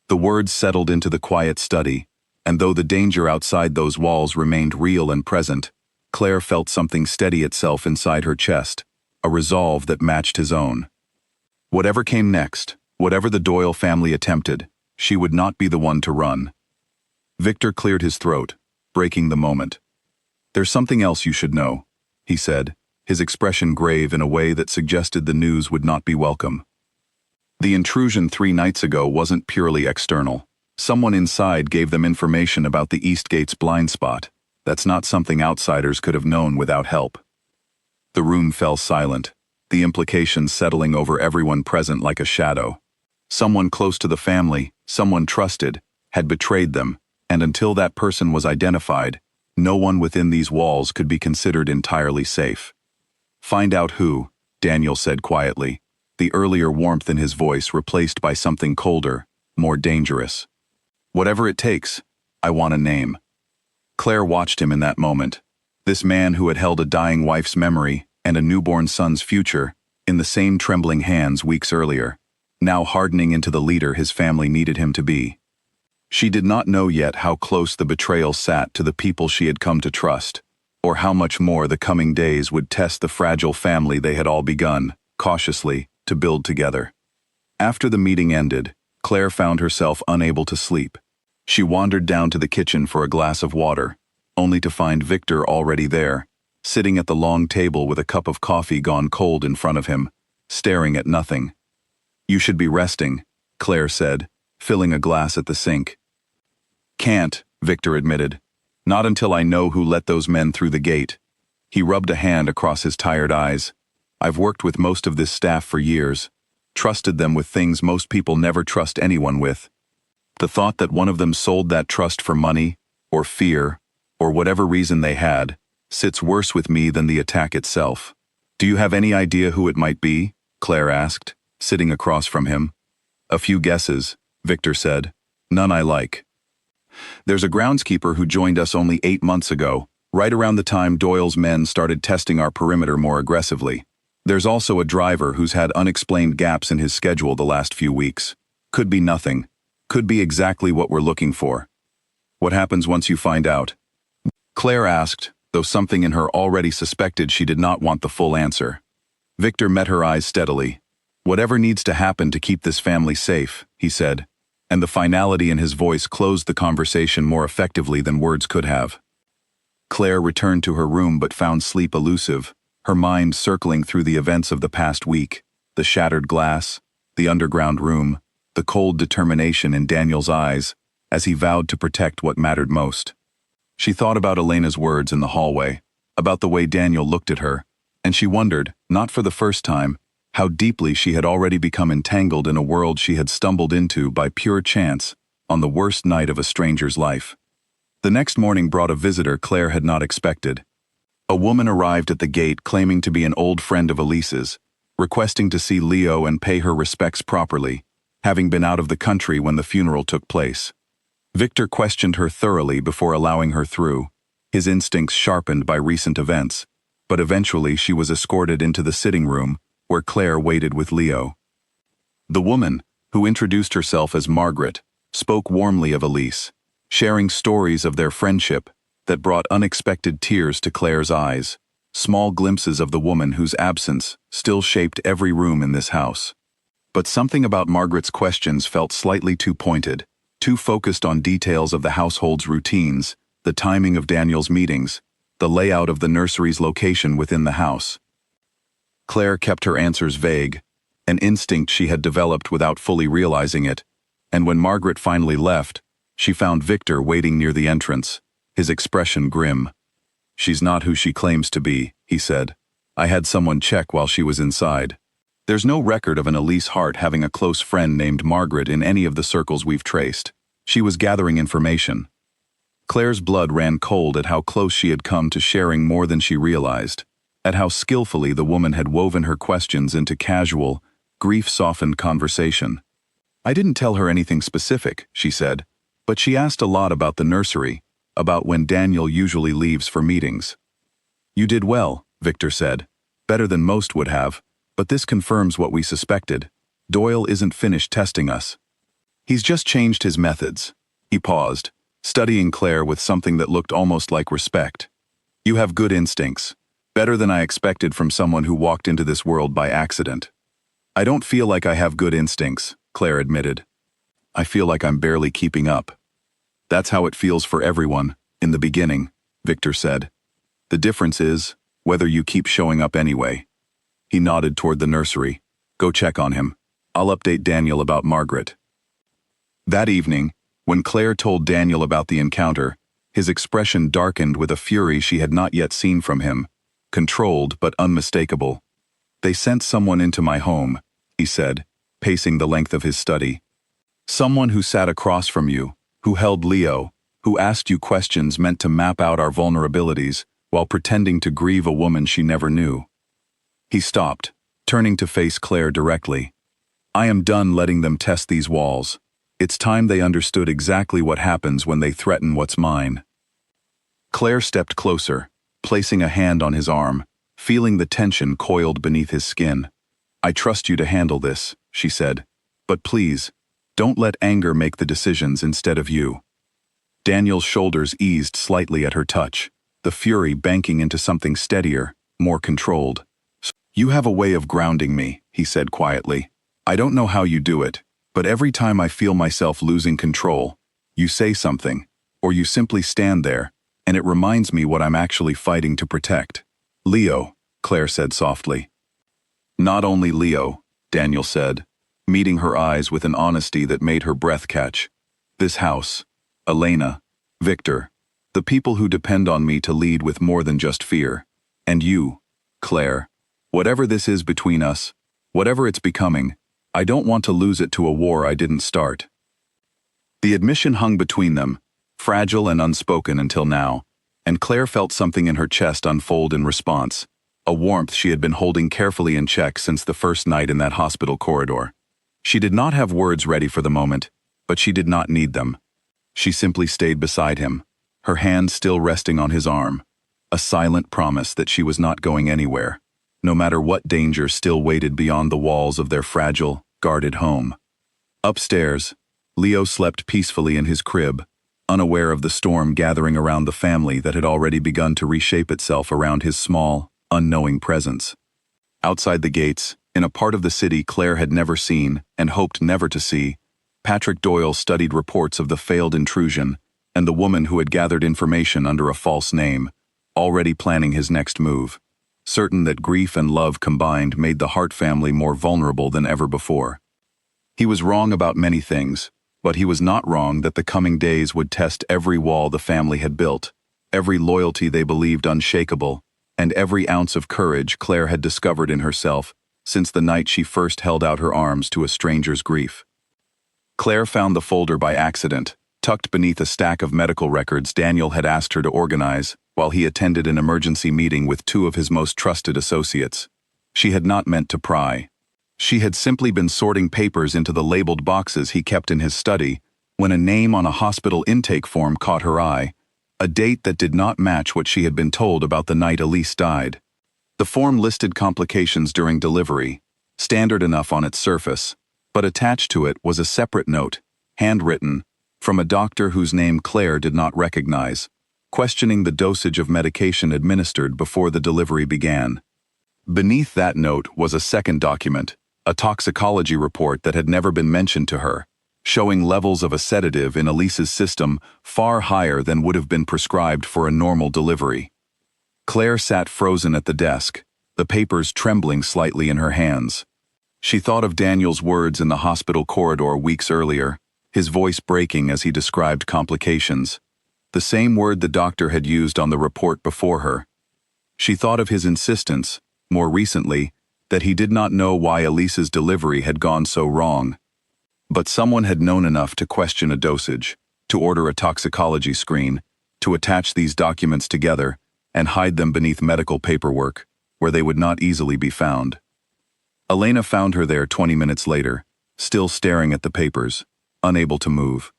The words settled into the quiet study, and though the danger outside those walls remained real and present, Claire felt something steady itself inside her chest, a resolve that matched his own. Whatever came next, whatever the Doyle family attempted, she would not be the one to run. Victor cleared his throat, breaking the moment. There's something else you should know, he said, his expression grave in a way that suggested the news would not be welcome. The intrusion 3 nights ago wasn't purely external. Someone inside gave them information about the East Gate's blind spot. That's not something outsiders could have known without help. The room fell silent, the implications settling over everyone present like a shadow. Someone close to the family, someone trusted, had betrayed them, and until that person was identified, no one within these walls could be considered entirely safe. Find out who, Daniel said quietly, the earlier warmth in his voice replaced by something colder, more dangerous. Whatever it takes, I want a name. Claire watched him in that moment. This man who had held a dying wife's memory and a newborn son's future in the same trembling hands weeks earlier, now hardening into the leader his family needed him to be. She did not know yet how close the betrayal sat to the people she had come to trust, or how much more the coming days would test the fragile family they had all begun, cautiously, to build together. After the meeting ended, Claire found herself unable to sleep. She wandered down to the kitchen for a glass of water, only to find Victor already there, sitting at the long table with a cup of coffee gone cold in front of him, staring at nothing. You should be resting, Claire said, filling a glass at the sink. Can't, Victor admitted. Not until I know who let those men through the gate. He rubbed a hand across his tired eyes. I've worked with most of this staff for years, trusted them with things most people never trust anyone with. The thought that one of them sold that trust for money, or fear, or whatever reason they had, sits worse with me than the attack itself. Do you have any idea who it might be? Claire asked, sitting across from him. A few guesses, Victor said. None I like. There's a groundskeeper who joined us only 8 months ago, right around the time Doyle's men started testing our perimeter more aggressively. There's also a driver who's had unexplained gaps in his schedule the last few weeks. Could be nothing. Could be exactly what we're looking for. What happens once you find out? Claire asked, though something in her already suspected she did not want the full answer. Victor met her eyes steadily. Whatever needs to happen to keep this family safe, he said, and the finality in his voice closed the conversation more effectively than words could have. Claire returned to her room but found sleep elusive, her mind circling through the events of the past week, the shattered glass, the underground room, the cold determination in Daniel's eyes as he vowed to protect what mattered most. She thought about Elena's words in the hallway, about the way Daniel looked at her, and she wondered, not for the first time, how deeply she had already become entangled in a world she had stumbled into by pure chance on the worst night of a stranger's life. The next morning brought a visitor Claire had not expected. A woman arrived at the gate claiming to be an old friend of Elise's, requesting to see Leo and pay her respects properly, having been out of the country when the funeral took place. Victor questioned her thoroughly before allowing her through, his instincts sharpened by recent events, but eventually she was escorted into the sitting room, where Claire waited with Leo. The woman, who introduced herself as Margaret, spoke warmly of Elise, sharing stories of their friendship that brought unexpected tears to Claire's eyes, small glimpses of the woman whose absence still shaped every room in this house. But something about Margaret's questions felt slightly too pointed, too focused on details of the household's routines, the timing of Daniel's meetings, the layout of the nursery's location within the house. Claire kept her answers vague, an instinct she had developed without fully realizing it, and when Margaret finally left, she found Victor waiting near the entrance, his expression grim. "She's not who she claims to be," he said. "I had someone check while she was inside. There's no record of an Elise Hart having a close friend named Margaret in any of the circles we've traced. She was gathering information." Claire's blood ran cold at how close she had come to sharing more than she realized, at how skillfully the woman had woven her questions into casual, grief-softened conversation. "I didn't tell her anything specific," she said, "but she asked a lot about the nursery, about when Daniel usually leaves for meetings." "You did well," Victor said, "better than most would have, but this confirms what we suspected. Doyle isn't finished testing us. He's just changed his methods." He paused, studying Claire with something that looked almost like respect. "You have good instincts, better than I expected from someone who walked into this world by accident." "I don't feel like I have good instincts," Claire admitted. "I feel like I'm barely keeping up." "That's how it feels for everyone, in the beginning," Victor said. "The difference is whether you keep showing up anyway." He nodded toward the nursery. "Go check on him. I'll update Daniel about Margaret." That evening, when Claire told Daniel about the encounter, his expression darkened with a fury she had not yet seen from him, controlled but unmistakable. "They sent someone into my home," he said, pacing the length of his study. "Someone who sat across from you, who held Leo, who asked you questions meant to map out our vulnerabilities while pretending to grieve a woman she never knew." He stopped, turning to face Claire directly. "I am done letting them test these walls. It's time they understood exactly what happens when they threaten what's mine." Claire stepped closer, placing a hand on his arm, feeling the tension coiled beneath his skin. "I trust you to handle this," she said. "But please, don't let anger make the decisions instead of you." Daniel's shoulders eased slightly at her touch, the fury banking into something steadier, more controlled. "You have a way of grounding me," he said quietly. "I don't know how you do it, but every time I feel myself losing control, you say something, or you simply stand there, and it reminds me what I'm actually fighting to protect." "Leo," Claire said softly. "Not only Leo," Daniel said, meeting her eyes with an honesty that made her breath catch. "This house, Elena, Victor, the people who depend on me to lead with more than just fear. And you, Claire. Whatever this is between us, whatever it's becoming, I don't want to lose it to a war I didn't start." The admission hung between them, fragile and unspoken until now, and Claire felt something in her chest unfold in response, a warmth she had been holding carefully in check since the first night in that hospital corridor. She did not have words ready for the moment, but she did not need them. She simply stayed beside him, her hand still resting on his arm, a silent promise that she was not going anywhere, no matter what danger still waited beyond the walls of their fragile, guarded home. Upstairs, Leo slept peacefully in his crib, unaware of the storm gathering around the family that had already begun to reshape itself around his small, unknowing presence. Outside the gates, in a part of the city Claire had never seen and hoped never to see, Patrick Doyle studied reports of the failed intrusion and the woman who had gathered information under a false name, already planning his next move, certain that grief and love combined made the Hart family more vulnerable than ever before. He was wrong about many things, but he was not wrong that the coming days would test every wall the family had built, every loyalty they believed unshakable, and every ounce of courage Claire had discovered in herself since the night she first held out her arms to a stranger's grief. Claire found the folder by accident, tucked beneath a stack of medical records Daniel had asked her to organize while he attended an emergency meeting with two of his most trusted associates. She had not meant to pry. She had simply been sorting papers into the labeled boxes he kept in his study when a name on a hospital intake form caught her eye, a date that did not match what she had been told about the night Elise died. The form listed complications during delivery, standard enough on its surface, but attached to it was a separate note, handwritten, from a doctor whose name Claire did not recognize, questioning the dosage of medication administered before the delivery began. Beneath that note was a second document, a toxicology report that had never been mentioned to her, showing levels of a sedative in Elise's system far higher than would have been prescribed for a normal delivery. Claire sat frozen at the desk, the papers trembling slightly in her hands. She thought of Daniel's words in the hospital corridor weeks earlier, his voice breaking as he described complications. The same word the doctor had used on the report before her. She thought of his insistence, more recently, that he did not know why Elise's delivery had gone so wrong. But someone had known enough to question a dosage, to order a toxicology screen, to attach these documents together and hide them beneath medical paperwork, where they would not easily be found. Elena found her there 20 minutes later, still staring at the papers, unable to move.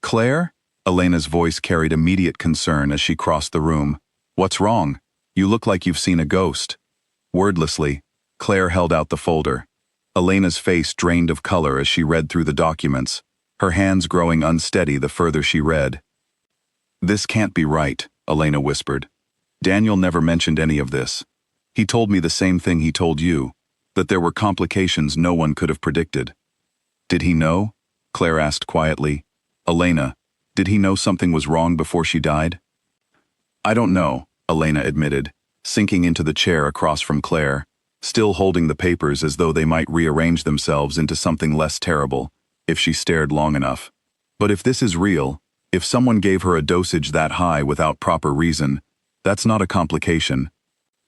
"Claire?" Elena's voice carried immediate concern as she crossed the room. "What's wrong? You look like you've seen a ghost." Wordlessly, Claire held out the folder. Elena's face drained of color as she read through the documents, her hands growing unsteady the further she read. "This can't be right," Elena whispered. "Daniel never mentioned any of this. He told me the same thing he told you, that there were complications no one could have predicted." "Did he know?" Claire asked quietly. "Elena, did he know something was wrong before she died?" "I don't know," Elena admitted, sinking into the chair across from Claire, still holding the papers as though they might rearrange themselves into something less terrible, if she stared long enough. "But if this is real, if someone gave her a dosage that high without proper reason, that's not a complication.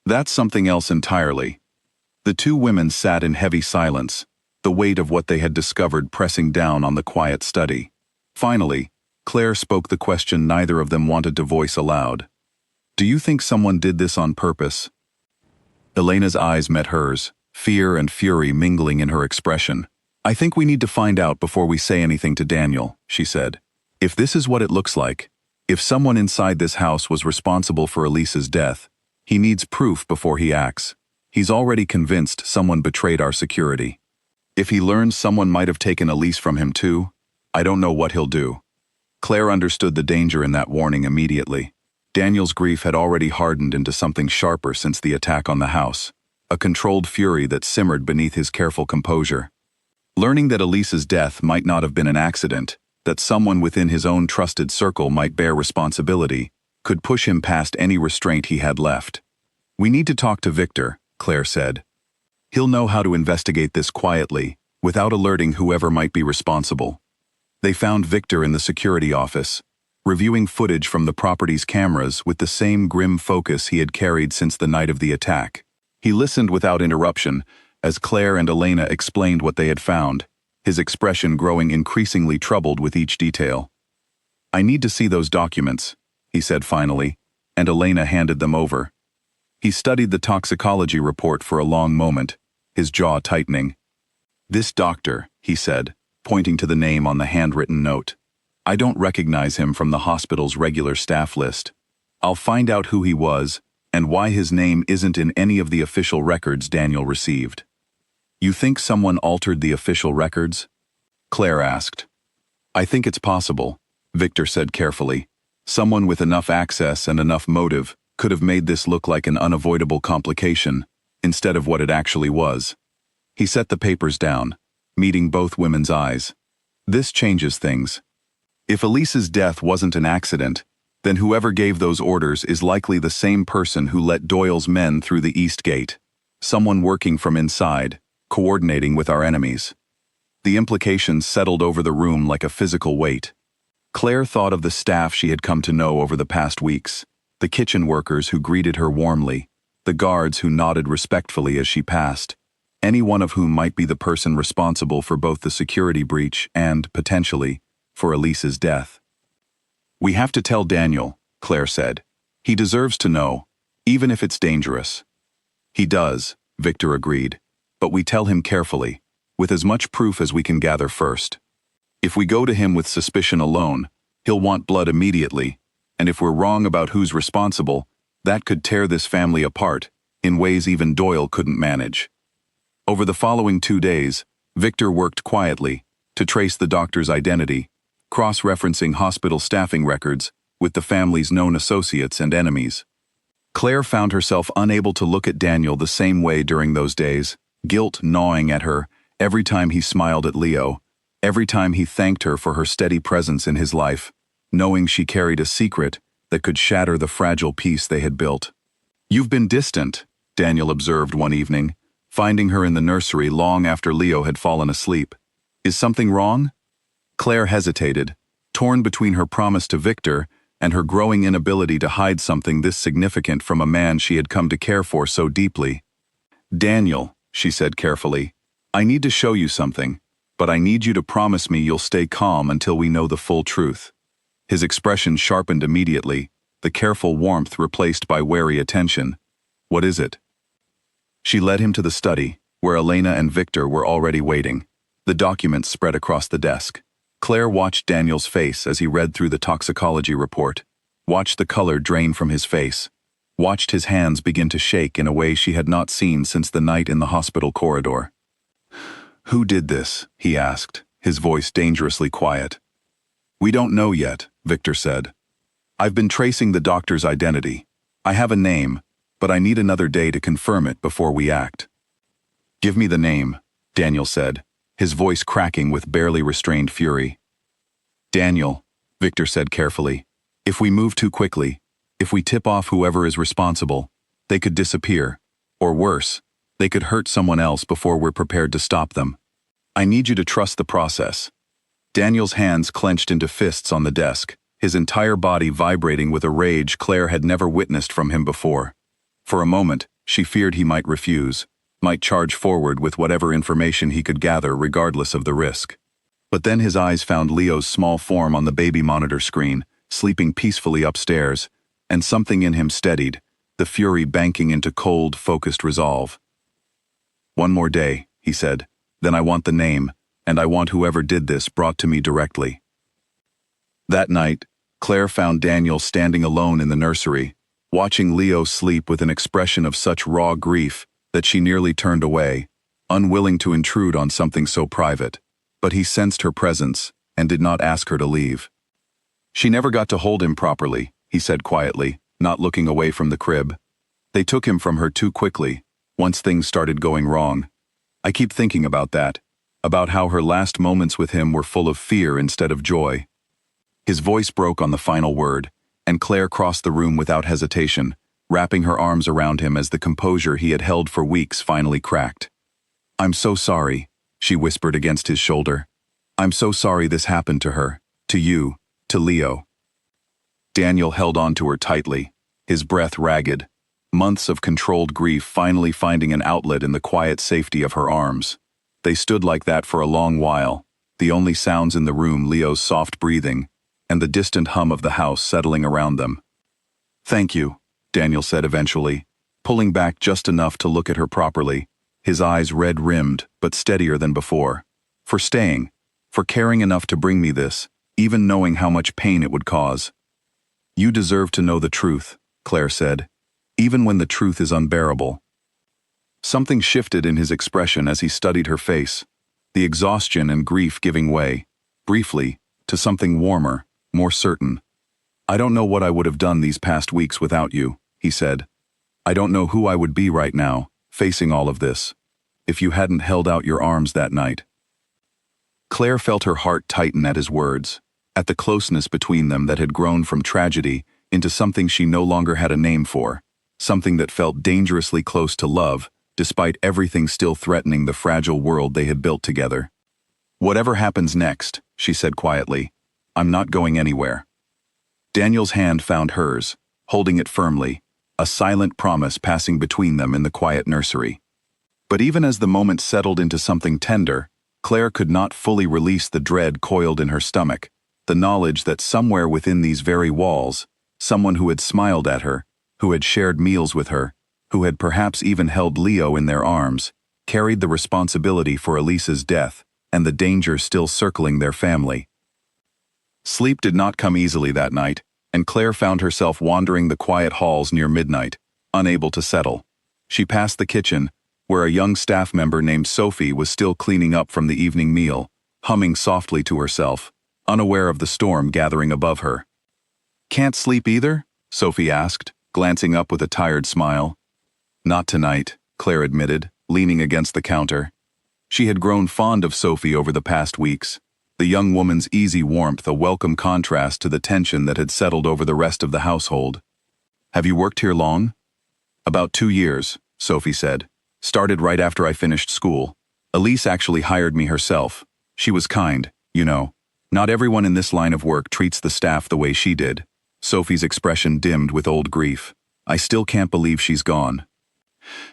That's something else entirely." The two women sat in heavy silence, the weight of what they had discovered pressing down on the quiet study. Finally, Claire spoke the question neither of them wanted to voice aloud. "Do you think someone did this on purpose?" Elena's eyes met hers, fear and fury mingling in her expression. "I think we need to find out before we say anything to Daniel," she said. "If this is what it looks like, if someone inside this house was responsible for Elise's death, he needs proof before he acts. He's already convinced someone betrayed our security. If he learns someone might have taken Elise from him too, I don't know what he'll do." Claire understood the danger in that warning immediately. Daniel's grief had already hardened into something sharper since the attack on the house, a controlled fury that simmered beneath his careful composure. Learning that Elise's death might not have been an accident, that someone within his own trusted circle might bear responsibility, could push him past any restraint he had left. "We need to talk to Victor," Claire said. "He'll know how to investigate this quietly, without alerting whoever might be responsible." They found Victor in the security office, reviewing footage from the property's cameras with the same grim focus he had carried since the night of the attack. He listened without interruption as Claire and Elena explained what they had found, his expression growing increasingly troubled with each detail. "I need to see those documents," he said finally, and Elena handed them over. He studied the toxicology report for a long moment, his jaw tightening. "This doctor," he said, pointing to the name on the handwritten note. "I don't recognize him from the hospital's regular staff list. I'll find out who he was and why his name isn't in any of the official records Daniel received." "You think someone altered the official records?" Claire asked. "I think it's possible," Victor said carefully. "Someone with enough access and enough motive could have made this look like an unavoidable complication, instead of what it actually was." He set the papers down, meeting both women's eyes. "This changes things. If Elise's death wasn't an accident, then whoever gave those orders is likely the same person who let Doyle's men through the east gate, someone working from inside, coordinating with our enemies." The implications settled over the room like a physical weight. Claire thought of the staff she had come to know over the past weeks, the kitchen workers who greeted her warmly, the guards who nodded respectfully as she passed, any one of whom might be the person responsible for both the security breach and, potentially, for Elise's death. "We have to tell Daniel," Claire said. "He deserves to know, even if it's dangerous." "He does," Victor agreed, "but we tell him carefully, with as much proof as we can gather first. If we go to him with suspicion alone, he'll want blood immediately, and if we're wrong about who's responsible, that could tear this family apart, in ways even Doyle couldn't manage." Over the following 2 days, Victor worked quietly to trace the doctor's identity, cross-referencing hospital staffing records with the family's known associates and enemies. Claire found herself unable to look at Daniel the same way during those days, guilt gnawing at her every time he smiled at Leo, every time he thanked her for her steady presence in his life, knowing she carried a secret that could shatter the fragile peace they had built. "You've been distant," Daniel observed one evening, finding her in the nursery long after Leo had fallen asleep. Is something wrong? Claire hesitated, torn between her promise to Victor and her growing inability to hide something this significant from a man she had come to care for so deeply. Daniel, she said carefully, I need to show you something, but I need you to promise me you'll stay calm until we know the full truth. His expression sharpened immediately, the careful warmth replaced by wary attention. What is it? She led him to the study, where Elena and Victor were already waiting. The documents spread across the desk. Claire watched Daniel's face as he read through the toxicology report, watched the color drain from his face, watched his hands begin to shake in a way she had not seen since the night in the hospital corridor. Who did this? He asked, his voice dangerously quiet. We don't know yet, Victor said. I've been tracing the doctor's identity. I have a name, but I need another day to confirm it before we act. Give me the name, Daniel said, his voice cracking with barely restrained fury. Daniel, Victor said carefully, if we move too quickly, if we tip off whoever is responsible, they could disappear, or worse, they could hurt someone else before we're prepared to stop them. I need you to trust the process. Daniel's hands clenched into fists on the desk, his entire body vibrating with a rage Claire had never witnessed from him before. For a moment, she feared he might refuse, might charge forward with whatever information he could gather regardless of the risk. But then his eyes found Leo's small form on the baby monitor screen, sleeping peacefully upstairs, and something in him steadied, the fury banking into cold, focused resolve. One more day, he said, then I want the name, and I want whoever did this brought to me directly. That night, Claire found Daniel standing alone in the nursery, watching Leo sleep with an expression of such raw grief that she nearly turned away, unwilling to intrude on something so private. But he sensed her presence and did not ask her to leave. She never got to hold him properly, he said quietly, not looking away from the crib. They took him from her too quickly, once things started going wrong. I keep thinking about that, about how her last moments with him were full of fear instead of joy. His voice broke on the final word, and Claire crossed the room without hesitation, wrapping her arms around him as the composure he had held for weeks finally cracked. I'm so sorry, she whispered against his shoulder. I'm so sorry this happened to her, to you, to Leo. Daniel held on to her tightly, his breath ragged, months of controlled grief finally finding an outlet in the quiet safety of her arms. They stood like that for a long while, the only sounds in the room Leo's soft breathing, and the distant hum of the house settling around them. Thank you, Daniel said eventually, pulling back just enough to look at her properly, his eyes red-rimmed but steadier than before. For staying, for caring enough to bring me this, even knowing how much pain it would cause. You deserve to know the truth, Claire said, even when the truth is unbearable. Something shifted in his expression as he studied her face, the exhaustion and grief giving way, briefly, to something warmer, more certain. I don't know what I would have done these past weeks without you, he said. I don't know who I would be right now, facing all of this, if you hadn't held out your arms that night. Claire felt her heart tighten at his words, at the closeness between them that had grown from tragedy into something she no longer had a name for, something that felt dangerously close to love, despite everything still threatening the fragile world they had built together. Whatever happens next, she said quietly, I'm not going anywhere. Daniel's hand found hers, holding it firmly, a silent promise passing between them in the quiet nursery. But even as the moment settled into something tender, Claire could not fully release the dread coiled in her stomach, the knowledge that somewhere within these very walls, someone who had smiled at her, who had shared meals with her, who had perhaps even held Leo in their arms, carried the responsibility for Elisa's death and the danger still circling their family. Sleep did not come easily that night, and Claire found herself wandering the quiet halls near midnight, unable to settle. She passed the kitchen, where a young staff member named Sophie was still cleaning up from the evening meal, humming softly to herself, unaware of the storm gathering above her. Can't sleep either? Sophie asked, glancing up with a tired smile. Not tonight, Claire admitted, leaning against the counter. She had grown fond of Sophie over the past weeks, the young woman's easy warmth a welcome contrast to the tension that had settled over the rest of the household. Have you worked here long? About 2 years, Sophie said. Started right after I finished school. Elise actually hired me herself. She was kind, you know. Not everyone in this line of work treats the staff the way she did. Sophie's expression dimmed with old grief. I still can't believe she's gone.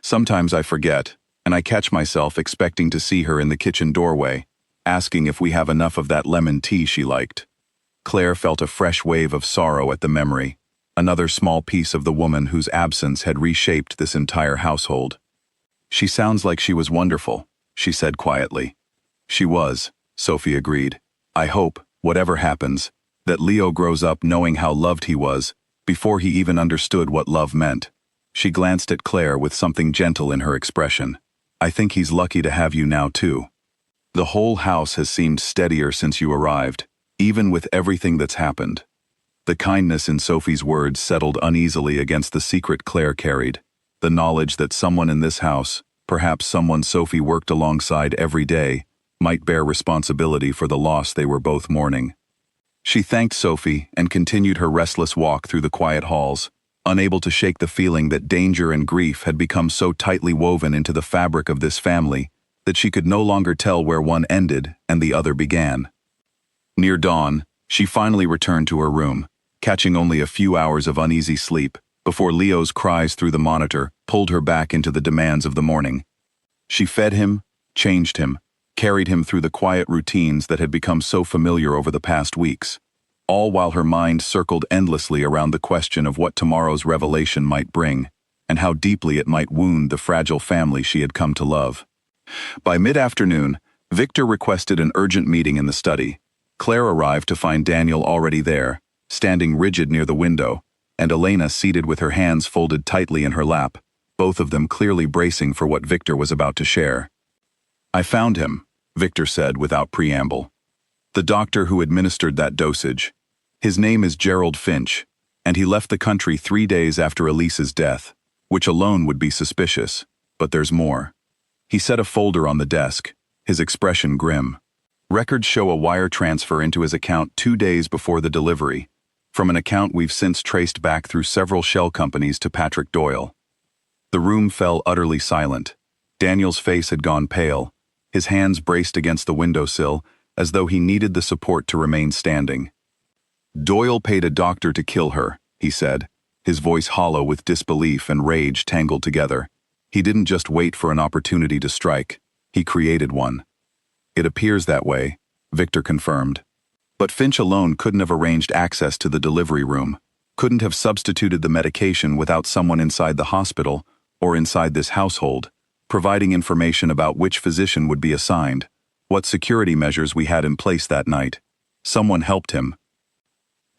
Sometimes I forget, and I catch myself expecting to see her in the kitchen doorway, asking if we have enough of that lemon tea she liked. Claire felt a fresh wave of sorrow at the memory, another small piece of the woman whose absence had reshaped this entire household. She sounds like she was wonderful, she said quietly. She was, Sophie agreed. I hope, whatever happens, that Leo grows up knowing how loved he was, before he even understood what love meant. She glanced at Claire with something gentle in her expression. I think he's lucky to have you now too. The whole house has seemed steadier since you arrived, even with everything that's happened. The kindness in Sophie's words settled uneasily against the secret Claire carried, the knowledge that someone in this house, perhaps someone Sophie worked alongside every day, might bear responsibility for the loss they were both mourning. She thanked Sophie and continued her restless walk through the quiet halls, unable to shake the feeling that danger and grief had become so tightly woven into the fabric of this family that she could no longer tell where one ended and the other began. Near dawn, she finally returned to her room, catching only a few hours of uneasy sleep before Leo's cries through the monitor pulled her back into the demands of the morning. She fed him, changed him, carried him through the quiet routines that had become so familiar over the past weeks, all while her mind circled endlessly around the question of what tomorrow's revelation might bring, and how deeply it might wound the fragile family she had come to love. By mid-afternoon, Victor requested an urgent meeting in the study. Claire arrived to find Daniel already there, standing rigid near the window, and Elena seated with her hands folded tightly in her lap, both of them clearly bracing for what Victor was about to share. I found him, Victor said without preamble. The doctor who administered that dosage. His name is Gerald Finch, and he left the country 3 days after Elise's death, which alone would be suspicious, but there's more. He set a folder on the desk, his expression grim. Records show a wire transfer into his account 2 days before the delivery, from an account we've since traced back through several shell companies to Patrick Doyle. The room fell utterly silent. Daniel's face had gone pale, his hands braced against the windowsill, as though he needed the support to remain standing. Doyle paid a doctor to kill her, he said, his voice hollow with disbelief and rage tangled together. He didn't just wait for an opportunity to strike, he created one. It appears that way, Victor confirmed. But Finch alone couldn't have arranged access to the delivery room, couldn't have substituted the medication without someone inside the hospital or inside this household, providing information about which physician would be assigned, what security measures we had in place that night. Someone helped him.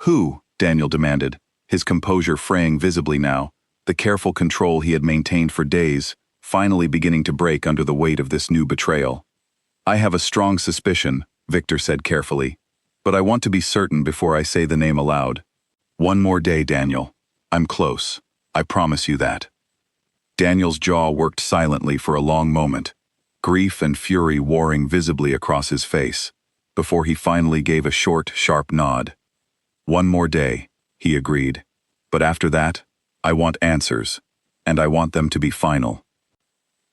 Who? Daniel demanded, his composure fraying visibly now, the careful control he had maintained for days, finally beginning to break under the weight of this new betrayal. I have a strong suspicion, Victor said carefully, but I want to be certain before I say the name aloud. One more day, Daniel. I'm close. I promise you that. Daniel's jaw worked silently for a long moment, grief and fury warring visibly across his face, before he finally gave a short, sharp nod. One more day, he agreed. But after that, I want answers, and I want them to be final.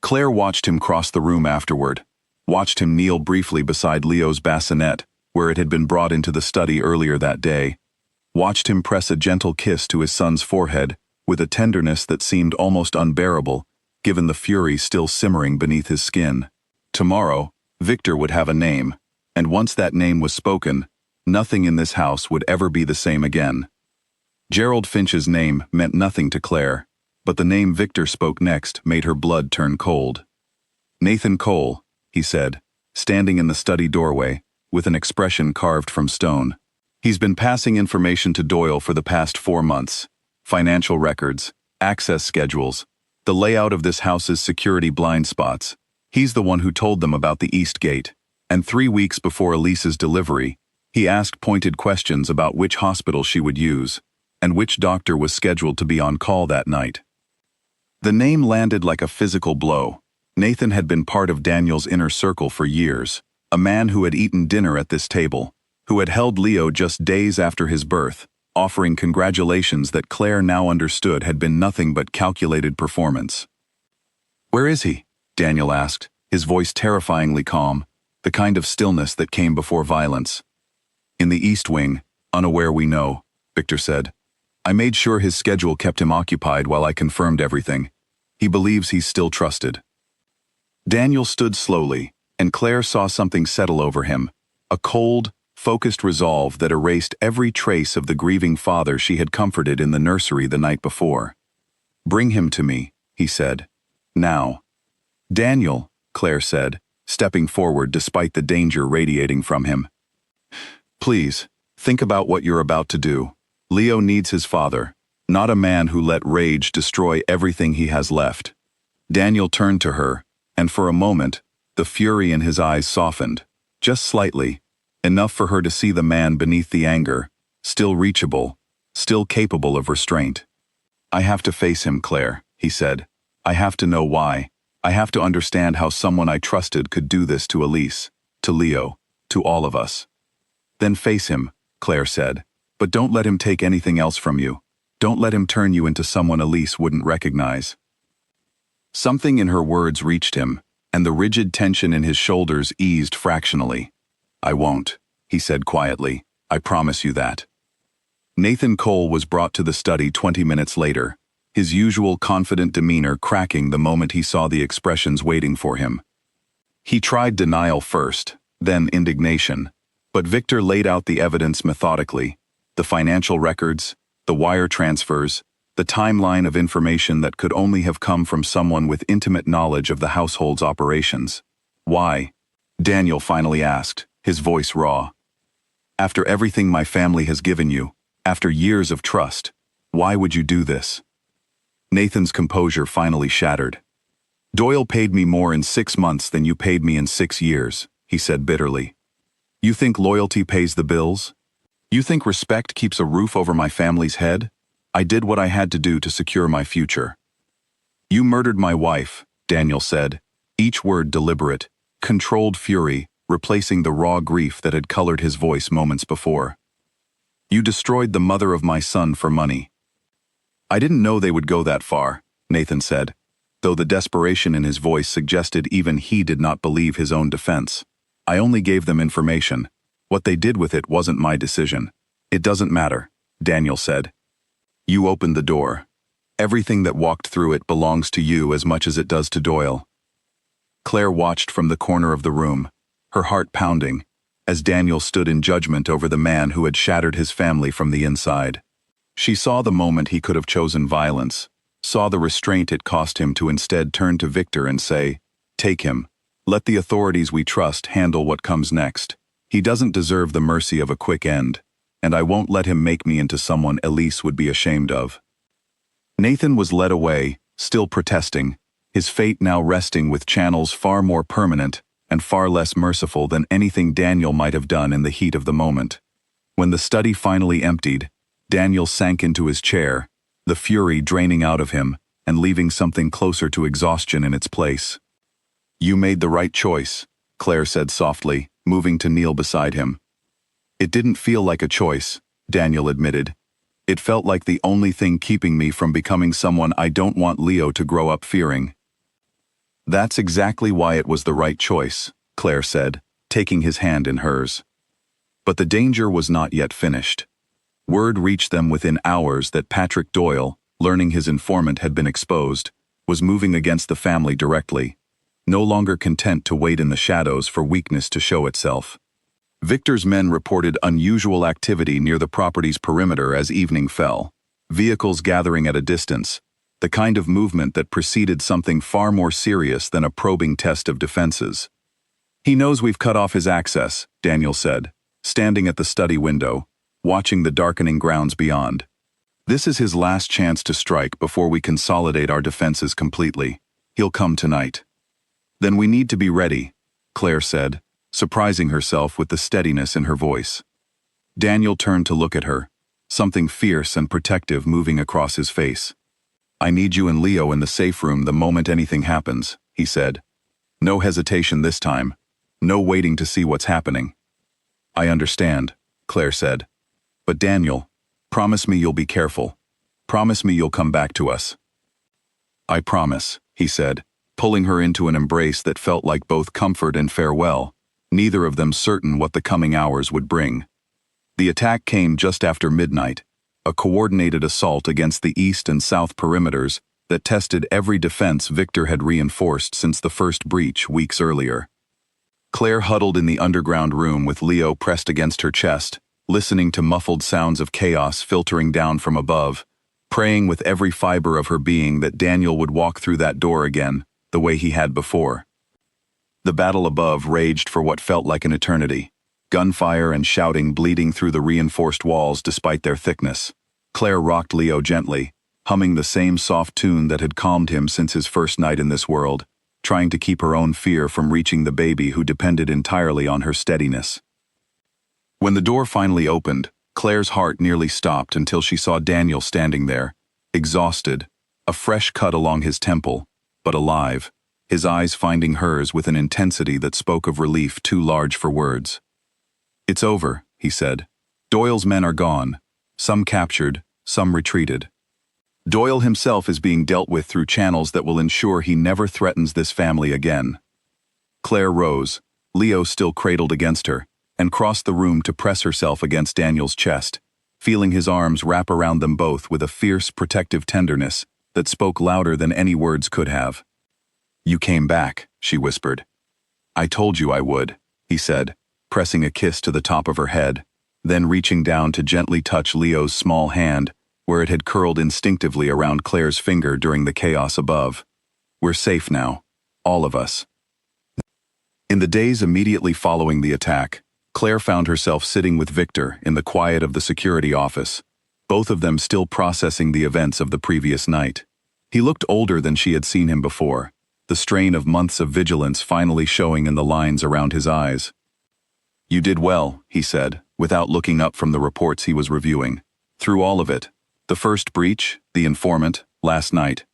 Claire watched him cross the room afterward, watched him kneel briefly beside Leo's bassinet, where it had been brought into the study earlier that day, watched him press a gentle kiss to his son's forehead, with a tenderness that seemed almost unbearable, given the fury still simmering beneath his skin. Tomorrow, Victor would have a name, and once that name was spoken, nothing in this house would ever be the same again. Gerald Finch's name meant nothing to Claire, but the name Victor spoke next made her blood turn cold. Nathan Cole, he said, standing in the study doorway, with an expression carved from stone. He's been passing information to Doyle for the past 4 months. Financial records, access schedules, the layout of this house's security blind spots. He's the one who told them about the East Gate, and 3 weeks before Elise's delivery, he asked pointed questions about which hospital she would use, and which doctor was scheduled to be on call that night. The name landed like a physical blow. Nathan had been part of Daniel's inner circle for years, a man who had eaten dinner at this table, who had held Leo just days after his birth, offering congratulations that Claire now understood had been nothing but calculated performance. Where is he? Daniel asked, his voice terrifyingly calm, the kind of stillness that came before violence. In the East Wing, unaware we know, Victor said. I made sure his schedule kept him occupied while I confirmed everything. He believes he's still trusted. Daniel stood slowly, and Claire saw something settle over him, a cold, focused resolve that erased every trace of the grieving father she had comforted in the nursery the night before. Bring him to me, he said. Now. Daniel, Claire said, stepping forward despite the danger radiating from him. Please, think about what you're about to do. Leo needs his father, not a man who let rage destroy everything he has left. Daniel turned to her, and for a moment, the fury in his eyes softened, just slightly, enough for her to see the man beneath the anger, still reachable, still capable of restraint. I have to face him, Claire, he said. I have to know why. I have to understand how someone I trusted could do this to Elise, to Leo, to all of us. Then face him, Claire said, but don't let him take anything else from you. Don't let him turn you into someone Elise wouldn't recognize. Something in her words reached him, and the rigid tension in his shoulders eased fractionally. I won't, he said quietly. I promise you that. Nathan Cole was brought to the study 20 minutes later, his usual confident demeanor cracking the moment he saw the expressions waiting for him. He tried denial first, then indignation, but Victor laid out the evidence methodically, the financial records, the wire transfers, the timeline of information that could only have come from someone with intimate knowledge of the household's operations. Why? Daniel finally asked, his voice raw. After everything my family has given you, after years of trust, why would you do this? Nathan's composure finally shattered. Doyle paid me more in 6 months than you paid me in 6 years, he said bitterly. You think loyalty pays the bills? You think respect keeps a roof over my family's head? I did what I had to do to secure my future. You murdered my wife, Daniel said, each word deliberate, controlled fury, replacing the raw grief that had colored his voice moments before. You destroyed the mother of my son for money. I didn't know they would go that far, Nathan said, though the desperation in his voice suggested even he did not believe his own defense. I only gave them information. What they did with it wasn't my decision. It doesn't matter, Daniel said. You opened the door. Everything that walked through it belongs to you as much as it does to Doyle. Claire watched from the corner of the room, her heart pounding, as Daniel stood in judgment over the man who had shattered his family from the inside. She saw the moment he could have chosen violence, saw the restraint it cost him to instead turn to Victor and say, Take him. Let the authorities we trust handle what comes next. He doesn't deserve the mercy of a quick end, and I won't let him make me into someone Elise would be ashamed of. Nathan was led away, still protesting, his fate now resting with channels far more permanent and far less merciful than anything Daniel might have done in the heat of the moment. When the study finally emptied, Daniel sank into his chair, the fury draining out of him and leaving something closer to exhaustion in its place. You made the right choice, Claire said softly, moving to kneel beside him. It didn't feel like a choice, Daniel admitted. It felt like the only thing keeping me from becoming someone I don't want Leo to grow up fearing. That's exactly why it was the right choice, Claire said, taking his hand in hers. But the danger was not yet finished. Word reached them within hours that Patrick Doyle, learning his informant had been exposed, was moving against the family directly, no longer content to wait in the shadows for weakness to show itself. Victor's men reported unusual activity near the property's perimeter as evening fell, vehicles gathering at a distance, the kind of movement that preceded something far more serious than a probing test of defenses. He knows we've cut off his access, Daniel said, standing at the study window, watching the darkening grounds beyond. This is his last chance to strike before we consolidate our defenses completely. He'll come tonight. Then we need to be ready, Claire said, surprising herself with the steadiness in her voice. Daniel turned to look at her, something fierce and protective moving across his face. I need you and Leo in the safe room the moment anything happens, he said. No hesitation this time. No waiting to see what's happening. I understand, Claire said. But Daniel, promise me you'll be careful. Promise me you'll come back to us. I promise, he said, pulling her into an embrace that felt like both comfort and farewell, neither of them certain what the coming hours would bring. The attack came just after midnight, a coordinated assault against the east and south perimeters that tested every defense Victor had reinforced since the first breach weeks earlier. Claire huddled in the underground room with Leo pressed against her chest, listening to muffled sounds of chaos filtering down from above, praying with every fiber of her being that Daniel would walk through that door again, the way he had before. The battle above raged for what felt like an eternity, gunfire and shouting bleeding through the reinforced walls despite their thickness. Claire rocked Leo gently, humming the same soft tune that had calmed him since his first night in this world, trying to keep her own fear from reaching the baby who depended entirely on her steadiness. When the door finally opened, Claire's heart nearly stopped until she saw Daniel standing there, exhausted, a fresh cut along his temple, but alive, his eyes finding hers with an intensity that spoke of relief too large for words. "It's over," he said. "Doyle's men are gone, some captured, some retreated. Doyle himself is being dealt with through channels that will ensure he never threatens this family again." Claire rose, Leo still cradled against her, and crossed the room to press herself against Daniel's chest, feeling his arms wrap around them both with a fierce, protective tenderness that spoke louder than any words could have. "You came back," she whispered. "I told you I would," he said, pressing a kiss to the top of her head, then reaching down to gently touch Leo's small hand, where it had curled instinctively around Claire's finger during the chaos above. "We're safe now, all of us." In the days immediately following the attack, Claire found herself sitting with Victor in the quiet of the security office, both of them still processing the events of the previous night. He looked older than she had seen him before, the strain of months of vigilance finally showing in the lines around his eyes. "You did well," he said, without looking up from the reports he was reviewing. "Through all of it, the first breach, the informant, last night.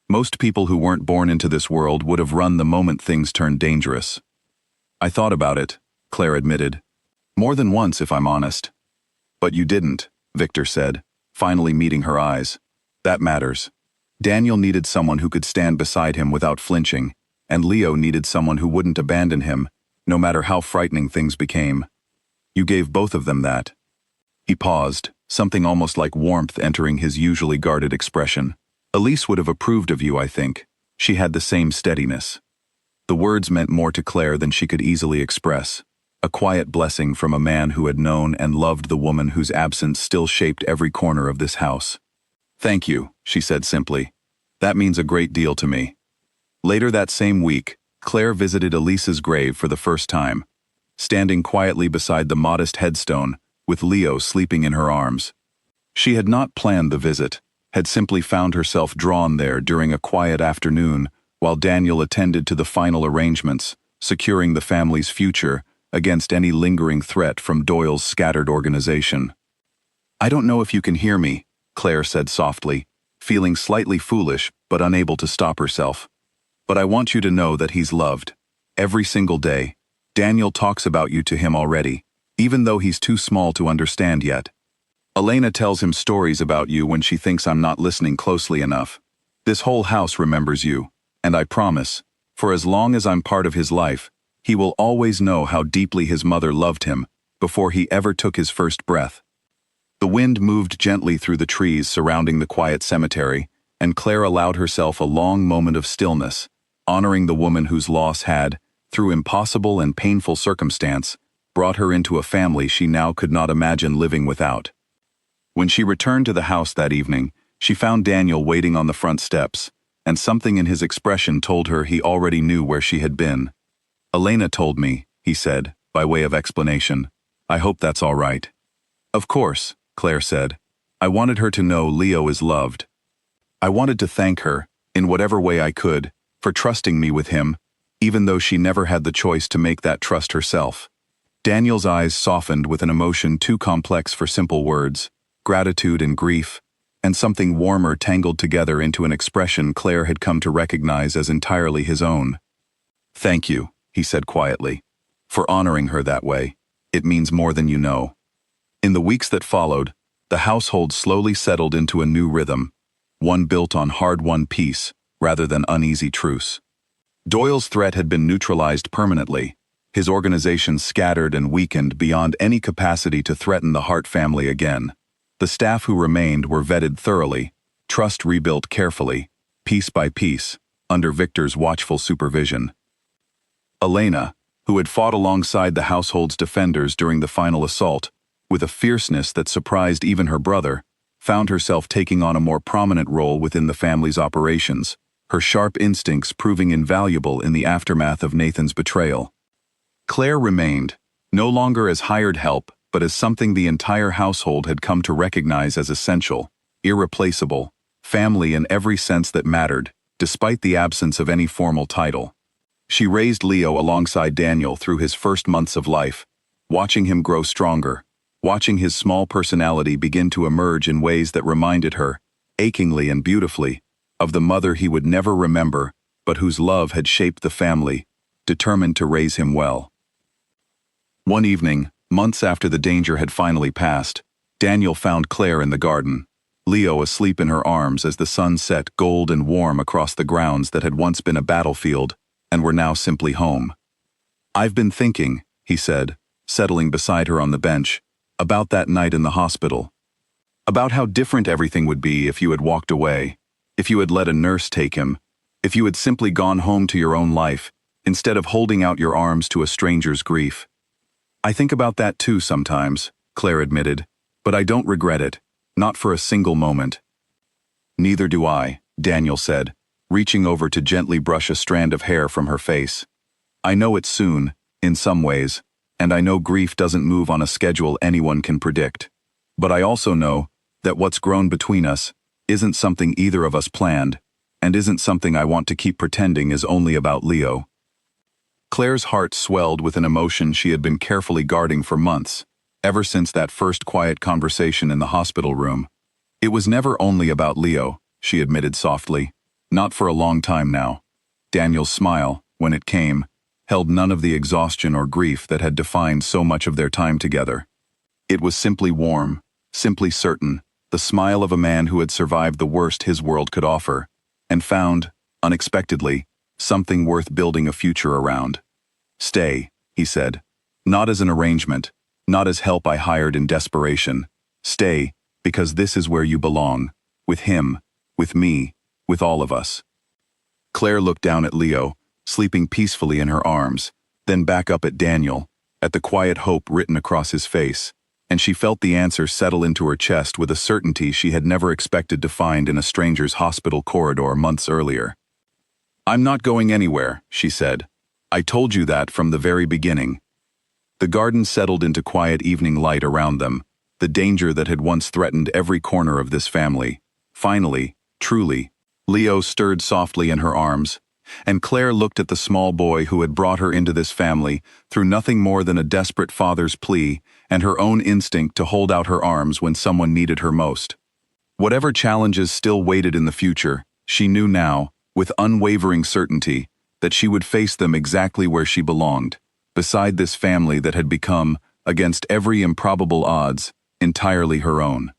Most people who weren't born into this world would have run the moment things turned dangerous." "I thought about it," Claire admitted. "More than once, if I'm honest." "But you didn't," Victor said, finally meeting her eyes. "That matters. Daniel needed someone who could stand beside him without flinching, and Leo needed someone who wouldn't abandon him, no matter how frightening things became. You gave both of them that." He paused, something almost like warmth entering his usually guarded expression. "Elise would have approved of you, I think. She had the same steadiness." The words meant more to Claire than she could easily express, a quiet blessing from a man who had known and loved the woman whose absence still shaped every corner of this house. "Thank you," she said simply. "That means a great deal to me." Later that same week, Claire visited Elise's grave for the first time, standing quietly beside the modest headstone, with Leo sleeping in her arms. She had not planned the visit, had simply found herself drawn there during a quiet afternoon while Daniel attended to the final arrangements, securing the family's future against any lingering threat from Doyle's scattered organization. "I don't know if you can hear me," Claire said softly, feeling slightly foolish but unable to stop herself. "But I want you to know that he's loved. Every single day. Daniel talks about you to him already, even though he's too small to understand yet. Elena tells him stories about you when she thinks I'm not listening closely enough. This whole house remembers you, and I promise, for as long as I'm part of his life, he will always know how deeply his mother loved him before he ever took his first breath." The wind moved gently through the trees surrounding the quiet cemetery, and Claire allowed herself a long moment of stillness, honoring the woman whose loss had, through impossible and painful circumstance, brought her into a family she now could not imagine living without. When she returned to the house that evening, she found Daniel waiting on the front steps, and something in his expression told her he already knew where she had been. "Elena told me," he said, by way of explanation. "I hope that's all right." "Of course," Claire said. "I wanted her to know Leo is loved. I wanted to thank her, in whatever way I could, for trusting me with him, even though she never had the choice to make that trust herself." Daniel's eyes softened with an emotion too complex for simple words, gratitude and grief, and something warmer tangled together into an expression Claire had come to recognize as entirely his own. "Thank you," he said quietly, "for honoring her that way. It means more than you know." In the weeks that followed, the household slowly settled into a new rhythm, one built on hard-won peace rather than uneasy truce. Doyle's threat had been neutralized permanently, his organization scattered and weakened beyond any capacity to threaten the Hart family again. The staff who remained were vetted thoroughly, trust rebuilt carefully, piece by piece, under Victor's watchful supervision. Elena, who had fought alongside the household's defenders during the final assault, with a fierceness that surprised even her brother, found herself taking on a more prominent role within the family's operations, her sharp instincts proving invaluable in the aftermath of Nathan's betrayal. Claire remained, no longer as hired help, but as something the entire household had come to recognize as essential, irreplaceable, family in every sense that mattered, despite the absence of any formal title. She raised Leo alongside Daniel through his first months of life, watching him grow stronger, watching his small personality begin to emerge in ways that reminded her, achingly and beautifully, of the mother he would never remember, but whose love had shaped the family, determined to raise him well. One evening, months after the danger had finally passed, Daniel found Claire in the garden, Leo asleep in her arms as the sun set gold and warm across the grounds that had once been a battlefield and were now simply home. "I've been thinking," he said, settling beside her on the bench, "about that night in the hospital. About how different everything would be if you had walked away, if you had let a nurse take him, if you had simply gone home to your own life, instead of holding out your arms to a stranger's grief. I think about that too sometimes," Claire admitted, "but I don't regret it, not for a single moment." "Neither do I," Daniel said, reaching over to gently brush a strand of hair from her face. "I know it's soon, in some ways, and I know grief doesn't move on a schedule anyone can predict. But I also know that what's grown between us isn't something either of us planned, and isn't something I want to keep pretending is only about Leo." Claire's heart swelled with an emotion she had been carefully guarding for months, ever since that first quiet conversation in the hospital room. "It was never only about Leo," she admitted softly. "Not for a long time now." Daniel's smile, when it came, held none of the exhaustion or grief that had defined so much of their time together. It was simply warm, simply certain, the smile of a man who had survived the worst his world could offer, and found, unexpectedly, something worth building a future around. "Stay," he said. "Not as an arrangement, not as help I hired in desperation. Stay, because this is where you belong, with him, with me, with all of us." Claire looked down at Leo, sleeping peacefully in her arms, then back up at Daniel, at the quiet hope written across his face, and she felt the answer settle into her chest with a certainty she had never expected to find in a stranger's hospital corridor months earlier. "I'm not going anywhere," she said. "I told you that from the very beginning." The garden settled into quiet evening light around them, the danger that had once threatened every corner of this family. Finally, truly, Leo stirred softly in her arms, and Claire looked at the small boy who had brought her into this family through nothing more than a desperate father's plea and her own instinct to hold out her arms when someone needed her most. Whatever challenges still waited in the future, she knew now, with unwavering certainty, that she would face them exactly where she belonged, beside this family that had become, against every improbable odds, entirely her own.